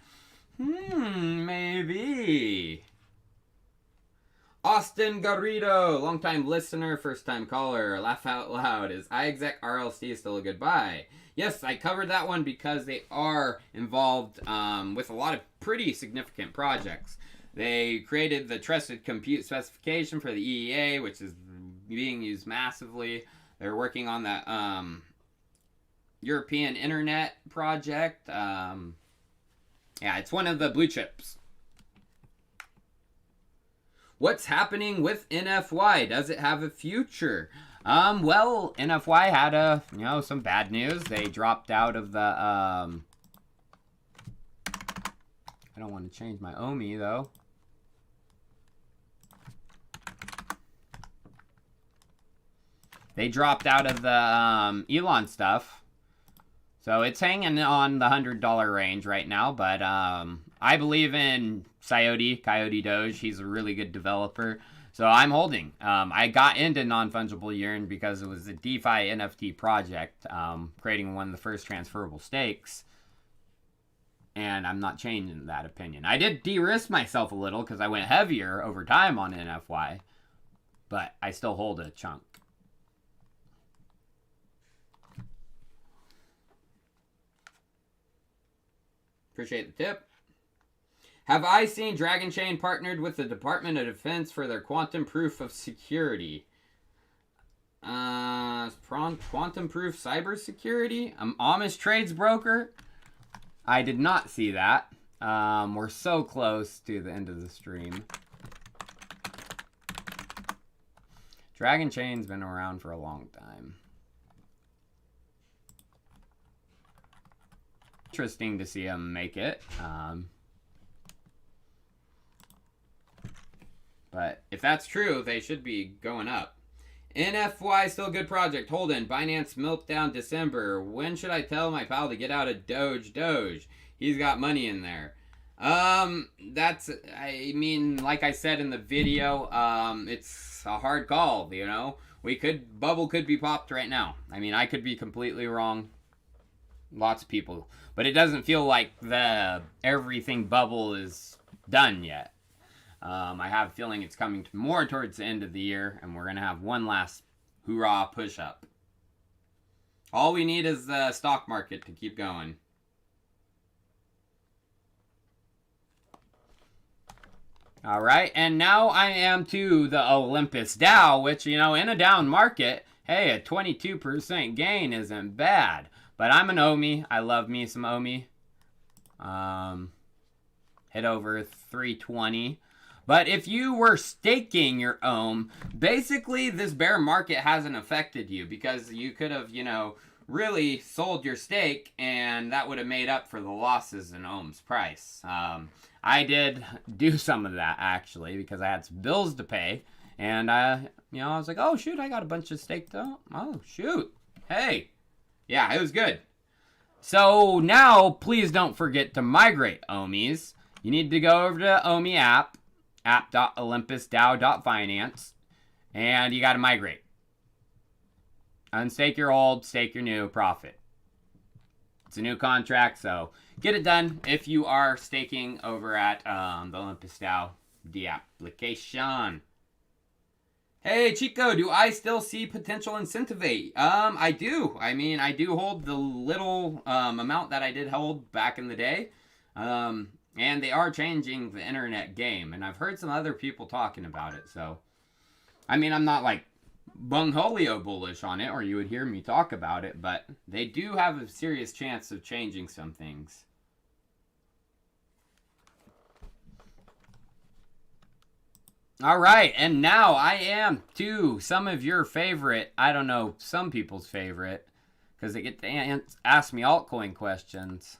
Maybe. Austin Garrido, longtime listener, first-time caller. Laugh out loud. Is iExec RLC still a good buy? Yes, I covered that one because they are involved with a lot of pretty significant projects. They created the Trusted Compute specification for the EEA, which is being used massively. They're working on that European Internet project. Yeah, it's one of the blue chips. What's happening with NFY? Does it have a future? Well, NFY had some bad news. They dropped out of the I don't want to change my OMI though. They dropped out of the Elon stuff. So it's hanging on the $100 range right now. But I believe in Coyote Doge. He's a really good developer. So I'm holding. I got into non-fungible urine because it was a DeFi NFT project, creating one of the first transferable stakes. And I'm not changing that opinion. I did de-risk myself a little because I went heavier over time on NFY. But I still hold a chunk. Appreciate the tip. Have I seen Dragon Chain partnered with the Department of Defense for their quantum proof of security? Quantum proof cybersecurity? Amish trades broker? I did not see that. We're so close to the end of the stream. Dragon Chain's been around for a long time. Interesting to see them make it. But if that's true, they should be going up. NFY, still a good project. Hold in. Binance meltdown December. When should I tell my pal to get out of Doge? He's got money in there. I mean, like I said in the video, it's a hard call, you know. Bubble could be popped right now. I mean, I could be completely wrong. Lots of people. But it doesn't feel like the everything bubble is done yet. I have a feeling it's coming more towards the end of the year, and we're going to have one last hoorah push-up. All we need is the stock market to keep going. All right, and now I am to the Olympus Dow, which, you know, in a down market, hey, a 22% gain isn't bad. But I'm an OMI. I love me some OMI. Hit over 320. But if you were staking your OM, basically this bear market hasn't affected you because you could have, you know, really sold your stake and that would have made up for the losses in OM's price. I did do some of that actually because I had some bills to pay and you know, I was like, oh shoot, I got a bunch of staked up. Oh shoot. Hey. Yeah, it was good. So now, please don't forget to migrate OMIs. You need to go over to OMI app, app.olympusdow.finance, and you got to migrate. Unstake your old, stake your new, profit. It's a new contract, so get it done if you are staking over at the Olympus Dow application. Hey, Chico, do I still see potential in Incentivate? I do. I mean, I do hold the little amount that I did hold back in the day. And they are changing the internet game. And I've heard some other people talking about it. So, I mean, I'm not like bungholio bullish on it, or you would hear me talk about it. But they do have a serious chance of changing some things. All right, and now I am to some of your favorite, I don't know, some people's favorite, because they get to ask me altcoin questions.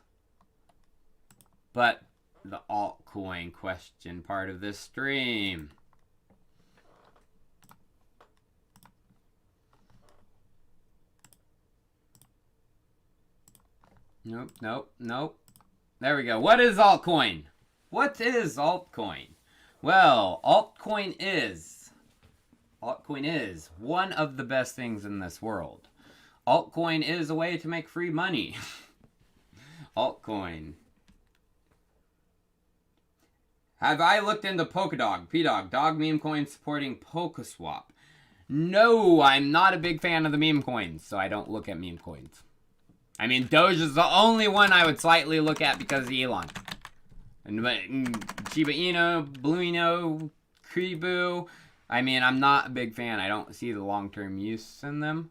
But the altcoin question part of this stream. Nope. There we go. What is altcoin? What is altcoin? Well, altcoin is one of the best things in this world. Altcoin is a way to make free money. Altcoin. Have I looked into Polkadog, P-Dog, dog meme coin supporting Polkaswap? No, I'm not a big fan of the meme coins, so I don't look at meme coins. I mean, Doge is the only one I would slightly look at because of Elon. And Shiba Inu, Bluino, Kribu. I mean, I'm not a big fan. I don't see the long-term use in them.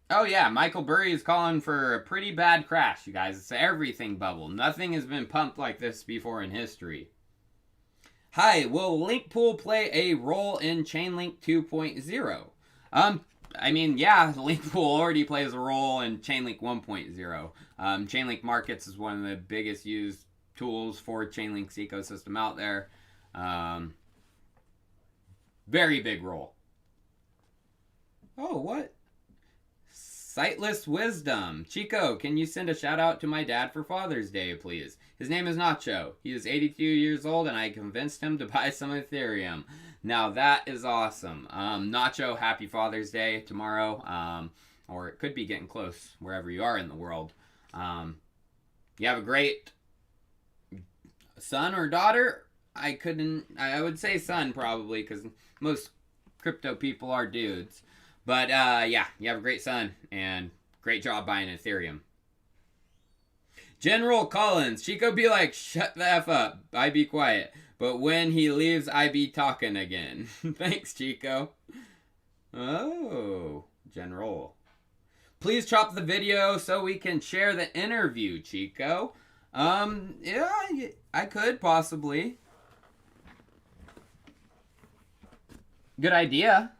Oh yeah, Michael Burry is calling for a pretty bad crash, you guys. It's an everything bubble. Nothing has been pumped like this before in history. Hi, will Link Pool play a role in Chainlink 2.0? I mean, yeah, the link pool already plays a role in Chainlink 1.0. Chainlink Markets is one of the biggest used tools for Chainlink's ecosystem out there. Very big role. Oh, what? Sightless Wisdom. Chico, can you send a shout out to my dad for Father's Day, please? His name is Nacho. He is 82 years old, and I convinced him to buy some Ethereum. Now that is awesome. Nacho, happy Father's Day tomorrow. Or it could be getting close wherever you are in the world. You have a great son or daughter? I would say son probably, because most crypto people are dudes. But yeah, you have a great son, and great job buying Ethereum. General Collins, Chico be like, shut the F up, I be quiet. But when he leaves, I be talking again. Thanks, Chico. Oh, General. Please chop the video so we can share the interview, Chico. Yeah, I could possibly. Good idea.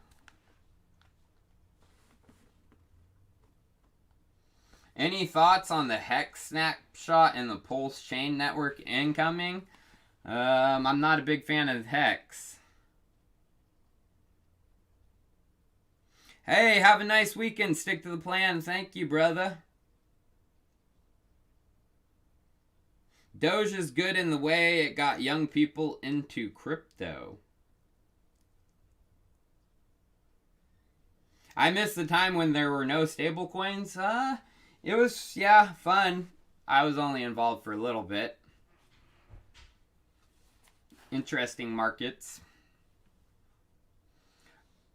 Any thoughts on the Hex snapshot and the Pulse chain network incoming? I'm not a big fan of Hex. Hey, have a nice weekend. Stick to the plan. Thank you, brother. Doge is good in the way it got young people into crypto. I miss the time when there were no stable coins. It was, yeah, fun. I was only involved for a little bit. Interesting markets.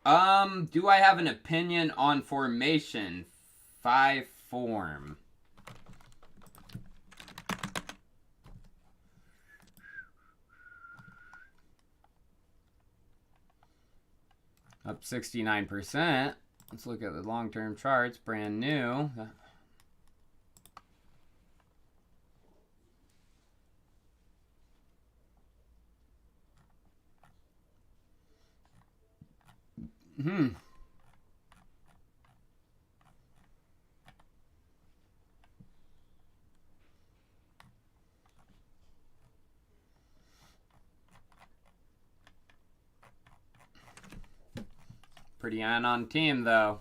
Do I have an opinion on formation? 5 form. Up 69%. Let's look at the long-term charts. Brand new. Pretty on team, though.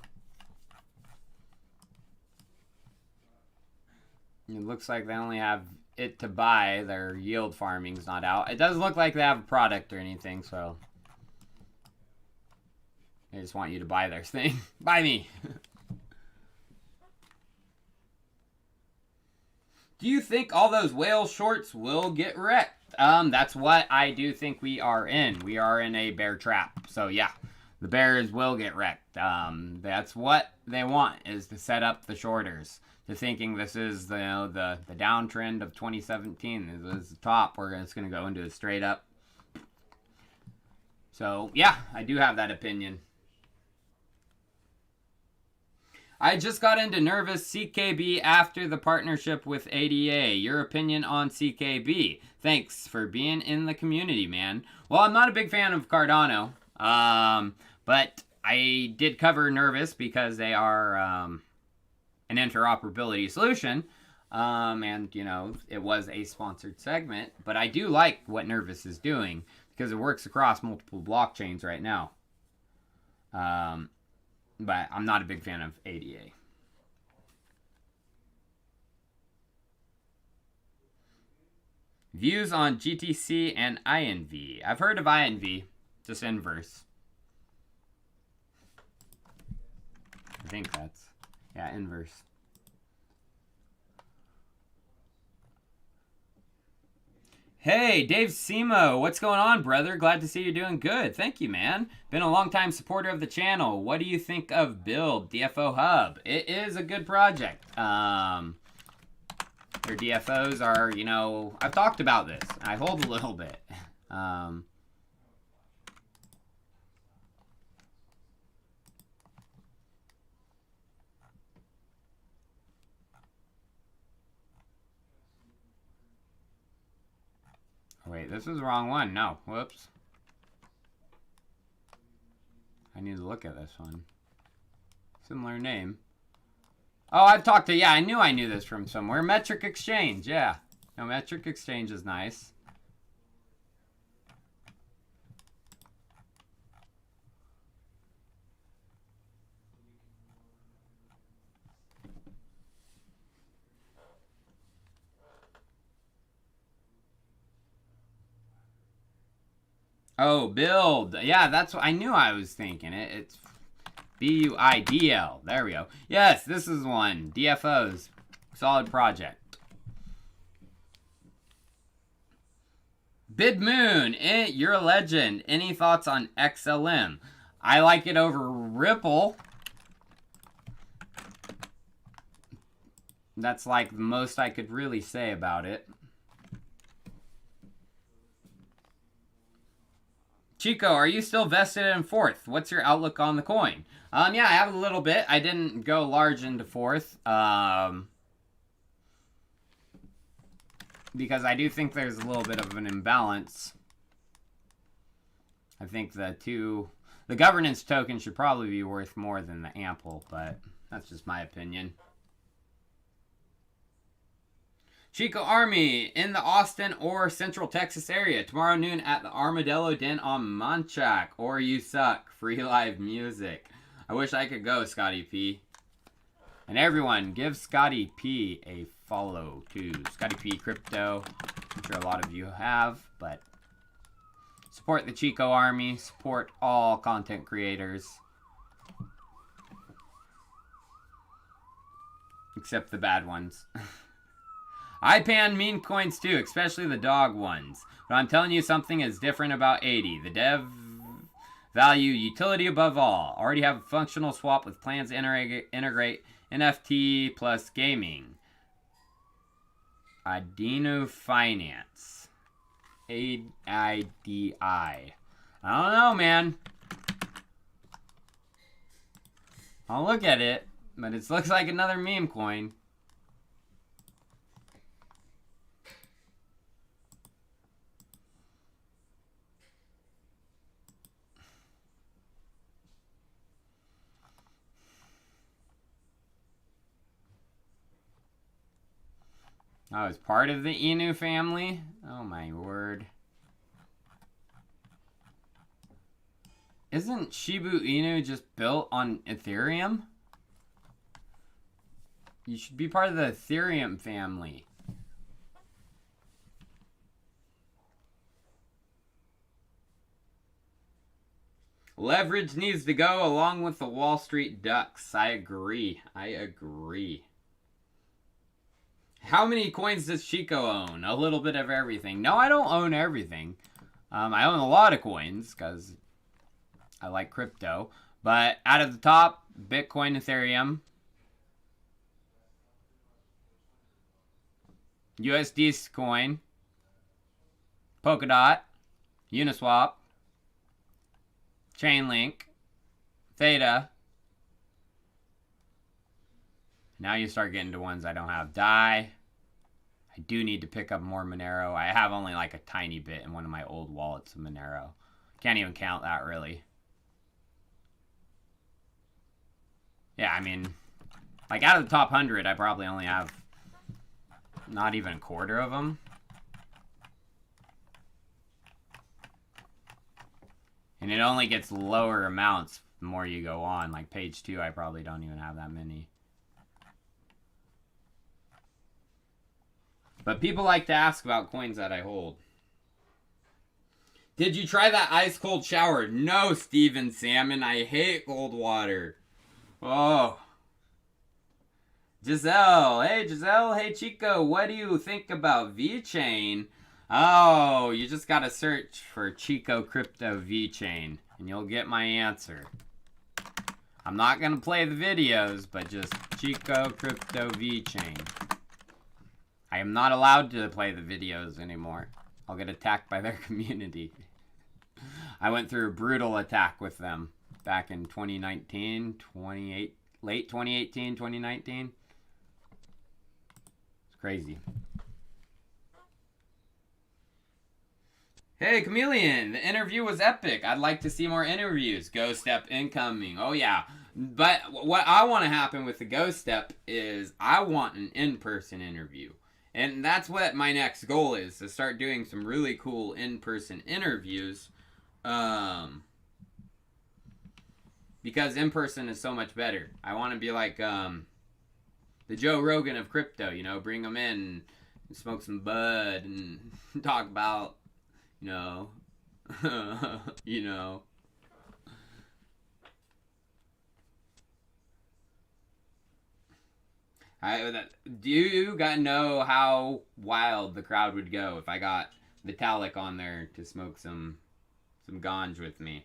It looks like they only have it to buy. Their yield farming's not out. It doesn't look like they have a product or anything, so they just want you to buy their thing. Buy me. Do you think all those whale shorts will get wrecked? That's what I do think we are in. We are in a bear trap. So yeah, the bears will get wrecked. That's what they want, is to set up the shorters. To thinking this is the downtrend of 2017. This is the top where it's going to go into a straight up. So yeah, I do have that opinion. I just got into nervous CKB after the partnership with ADA. Your opinion on CKB? Thanks for being in the community, man. Well, I'm not a big fan of Cardano, but I did cover Nervous because they are an interoperability solution, and you know, it was a sponsored segment. But I do like what Nervous is doing because it works across multiple blockchains right now. But I'm not a big fan of ADA. Views on GTC and INV. I've heard of INV, just inverse. I think that's, yeah, inverse. Hey, Dave Simo, what's going on, brother? Glad to see you're doing good. Thank you, man. Been a long-time supporter of the channel. What do you think of Build DFO Hub? It is a good project. Their DFOs are, you know, I've talked about this. I hold a little bit. Wait, this is the wrong one. No, whoops. I need to look at this one. Similar name. Oh, I've talked to, yeah, I knew this from somewhere. Metric Exchange, yeah. No, Metric Exchange is nice. Oh, build. Yeah, that's what I knew I was thinking. It's BUIDL. There we go. Yes, this is one. DFOs. Solid project. Bid Moon, you're a legend. Any thoughts on XLM? I like it over Ripple. That's like the most I could really say about it. Chico, are you still vested in fourth? What's your outlook on the coin? Yeah, I have a little bit. I didn't go large into fourth. Because I do think there's a little bit of an imbalance. I think the governance token should probably be worth more than the ample, but that's just my opinion. Chico Army in the Austin or Central Texas area. Tomorrow noon at the Armadillo Den on Manchac. Or you suck. Free live music. I wish I could go, Scotty P. And everyone, give Scotty P a follow too. Scotty P Crypto. I'm sure a lot of you have, but support the Chico Army. Support all content creators. Except the bad ones. I pan meme coins too, especially the dog ones. But I'm telling you something is different about 80. The dev value utility above all. Already have a functional swap with plans to integrate NFT plus gaming. Adino Finance. AIDI. I don't know, man. I'll look at it, but it looks like another meme coin. Oh, it's part of the Inu family? Oh my word. Isn't Shibu Inu just built on Ethereum? You should be part of the Ethereum family. Leverage needs to go along with the Wall Street ducks. I agree. I agree. How many coins does Chico own? A little bit of everything. No, I don't own everything. I own a lot of coins because I like crypto. But out of the top, Bitcoin, Ethereum, USDC coin, Polkadot, Uniswap, Chainlink, Theta. Now you start getting to ones I don't have. DAI. I do need to pick up more Monero. I have only like a tiny bit in one of my old wallets of Monero. Can't even count that really. Yeah, I mean, like out of the top 100, I probably only have not even a quarter of them. And it only gets lower amounts the more you go on. Like page 2, I probably don't even have that many. But people like to ask about coins that I hold. Did you try that ice cold shower? No, Steven Salmon. I hate cold water. Oh. Giselle. Hey, Giselle. Hey, Chico. What do you think about VeChain? Oh, you just got to search for Chico Crypto VeChain, and you'll get my answer. I'm not going to play the videos, but just Chico Crypto VeChain. I am not allowed to play the videos anymore. I'll get attacked by their community. I went through a brutal attack with them back in 2019, late 2018, 2019. It's crazy. Hey, Chameleon, the interview was epic. I'd like to see more interviews. Go Step incoming. Oh, yeah. But what I want to happen with the Go Step is I want an in-person interview. And that's what my next goal is, to start doing some really cool in-person interviews. Because in-person is so much better. I want to be like the Joe Rogan of crypto, you know, bring them in and smoke some bud and talk about, you know, you know. Do you guys know how wild the crowd would go if I got Vitalik on there to smoke some ganj with me?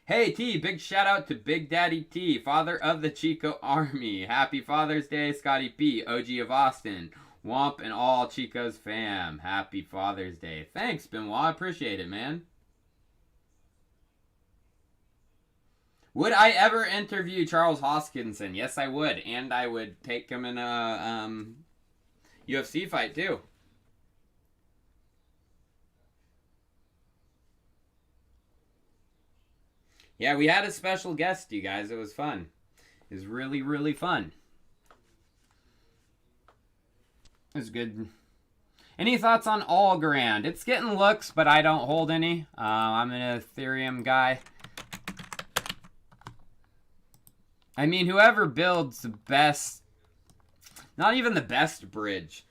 Hey T, big shout out to Big Daddy T, father of the Chico Army. Happy Father's Day, Scotty P, OG of Austin, Womp, and all Chico's fam. Happy Father's Day. Thanks, Benoit. I appreciate it, man. Would I ever interview Charles Hoskinson? Yes, I would. And I would take him in a UFC fight, too. Yeah, we had a special guest, you guys. It was fun. It was really, really fun. It was good. Any thoughts on Algorand? It's getting looks, but I don't hold any. I'm an Ethereum guy. I mean, whoever builds the best, not even the best bridge,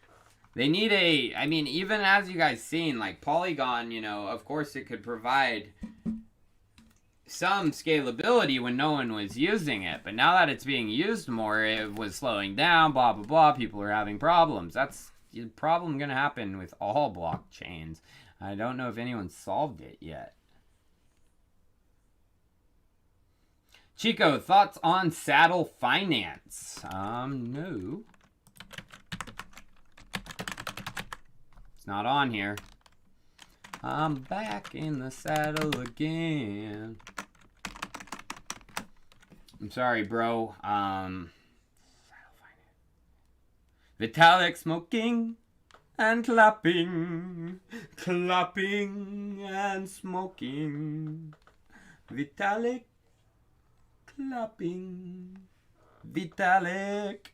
they need a, I mean, even as you guys seen, like Polygon, you know, of course it could provide some scalability when no one was using it. But now that it's being used more, it was slowing down, blah, blah, blah. People are having problems. That's the problem going to happen with all blockchains. I don't know if anyone's solved it yet. Chico, thoughts on Saddle Finance? No. It's not on here. I'm back in the saddle again. I'm sorry, bro. Saddle Finance. Vitalik smoking and clapping. Clapping and smoking. Vitalik clapping. Vitalik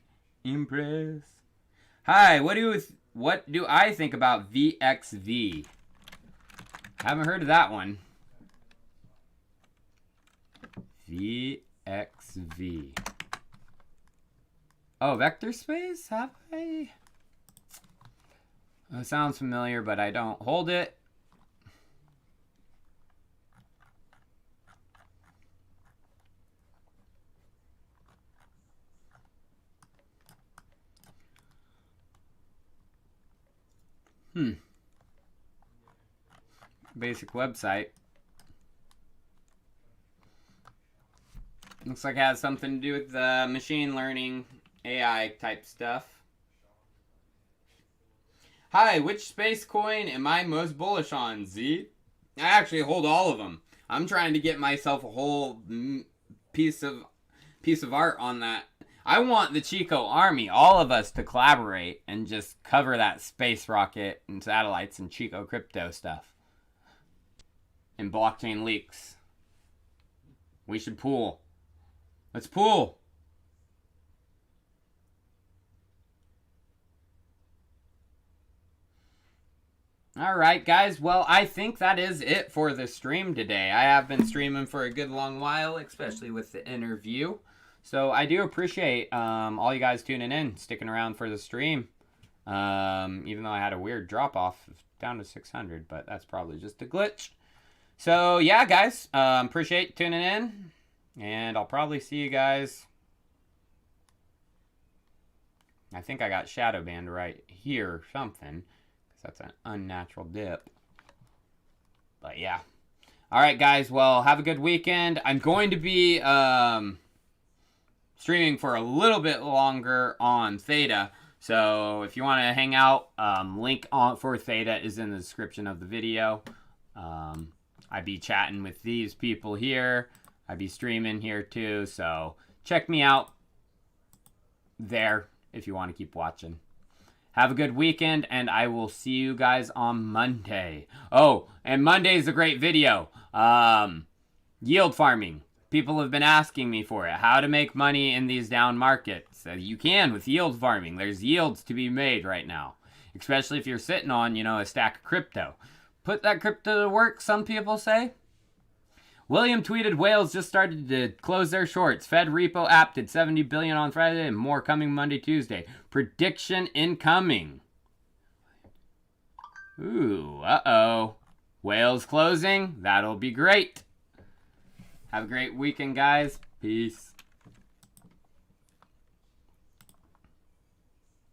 impress. Hi, what do I think about VXV? Haven't heard of that one. VXV. Oh, Vector Space? Have I? It sounds familiar, but I don't hold it. Basic website. Looks like it has something to do with machine learning, AI type stuff. Hi, which space coin am I most bullish on, Z? I actually hold all of them. I'm trying to get myself a whole piece of art on that. I want the Chico Army, all of us, to collaborate and just cover that space rocket and satellites and Chico Crypto stuff. And blockchain leaks. We should pool. Let's pool. All right, guys. Well, I think that is it for the stream today. I have been streaming for a good long while, especially with the interview. So I do appreciate all you guys tuning in, sticking around for the stream. Even though I had a weird drop-off down to 600, but that's probably just a glitch. So, yeah, guys, appreciate tuning in, and I'll probably see you guys. I think I got shadow banned right here or something, because that's an unnatural dip. But, yeah. All right, guys, well, have a good weekend. I'm going to be streaming for a little bit longer on Theta. So, if you want to hang out, link for Theta is in the description of the video. I'd be chatting with these people here. I'd be streaming here too. So check me out there if you want to keep watching. Have a good weekend, and I will see you guys on Monday. Oh, and Monday is a great video. Yield farming. People have been asking me for it. How to make money in these down markets. You can with yield farming. There's yields to be made right now. Especially if you're sitting on, a stack of crypto. Put that crypto to work, some people say. William tweeted whales just started to close their shorts. Fed repo app did 70 billion on Friday and more coming Monday, Tuesday. Prediction incoming. Ooh, uh-oh. Whales closing. That'll be great. Have a great weekend, guys. Peace.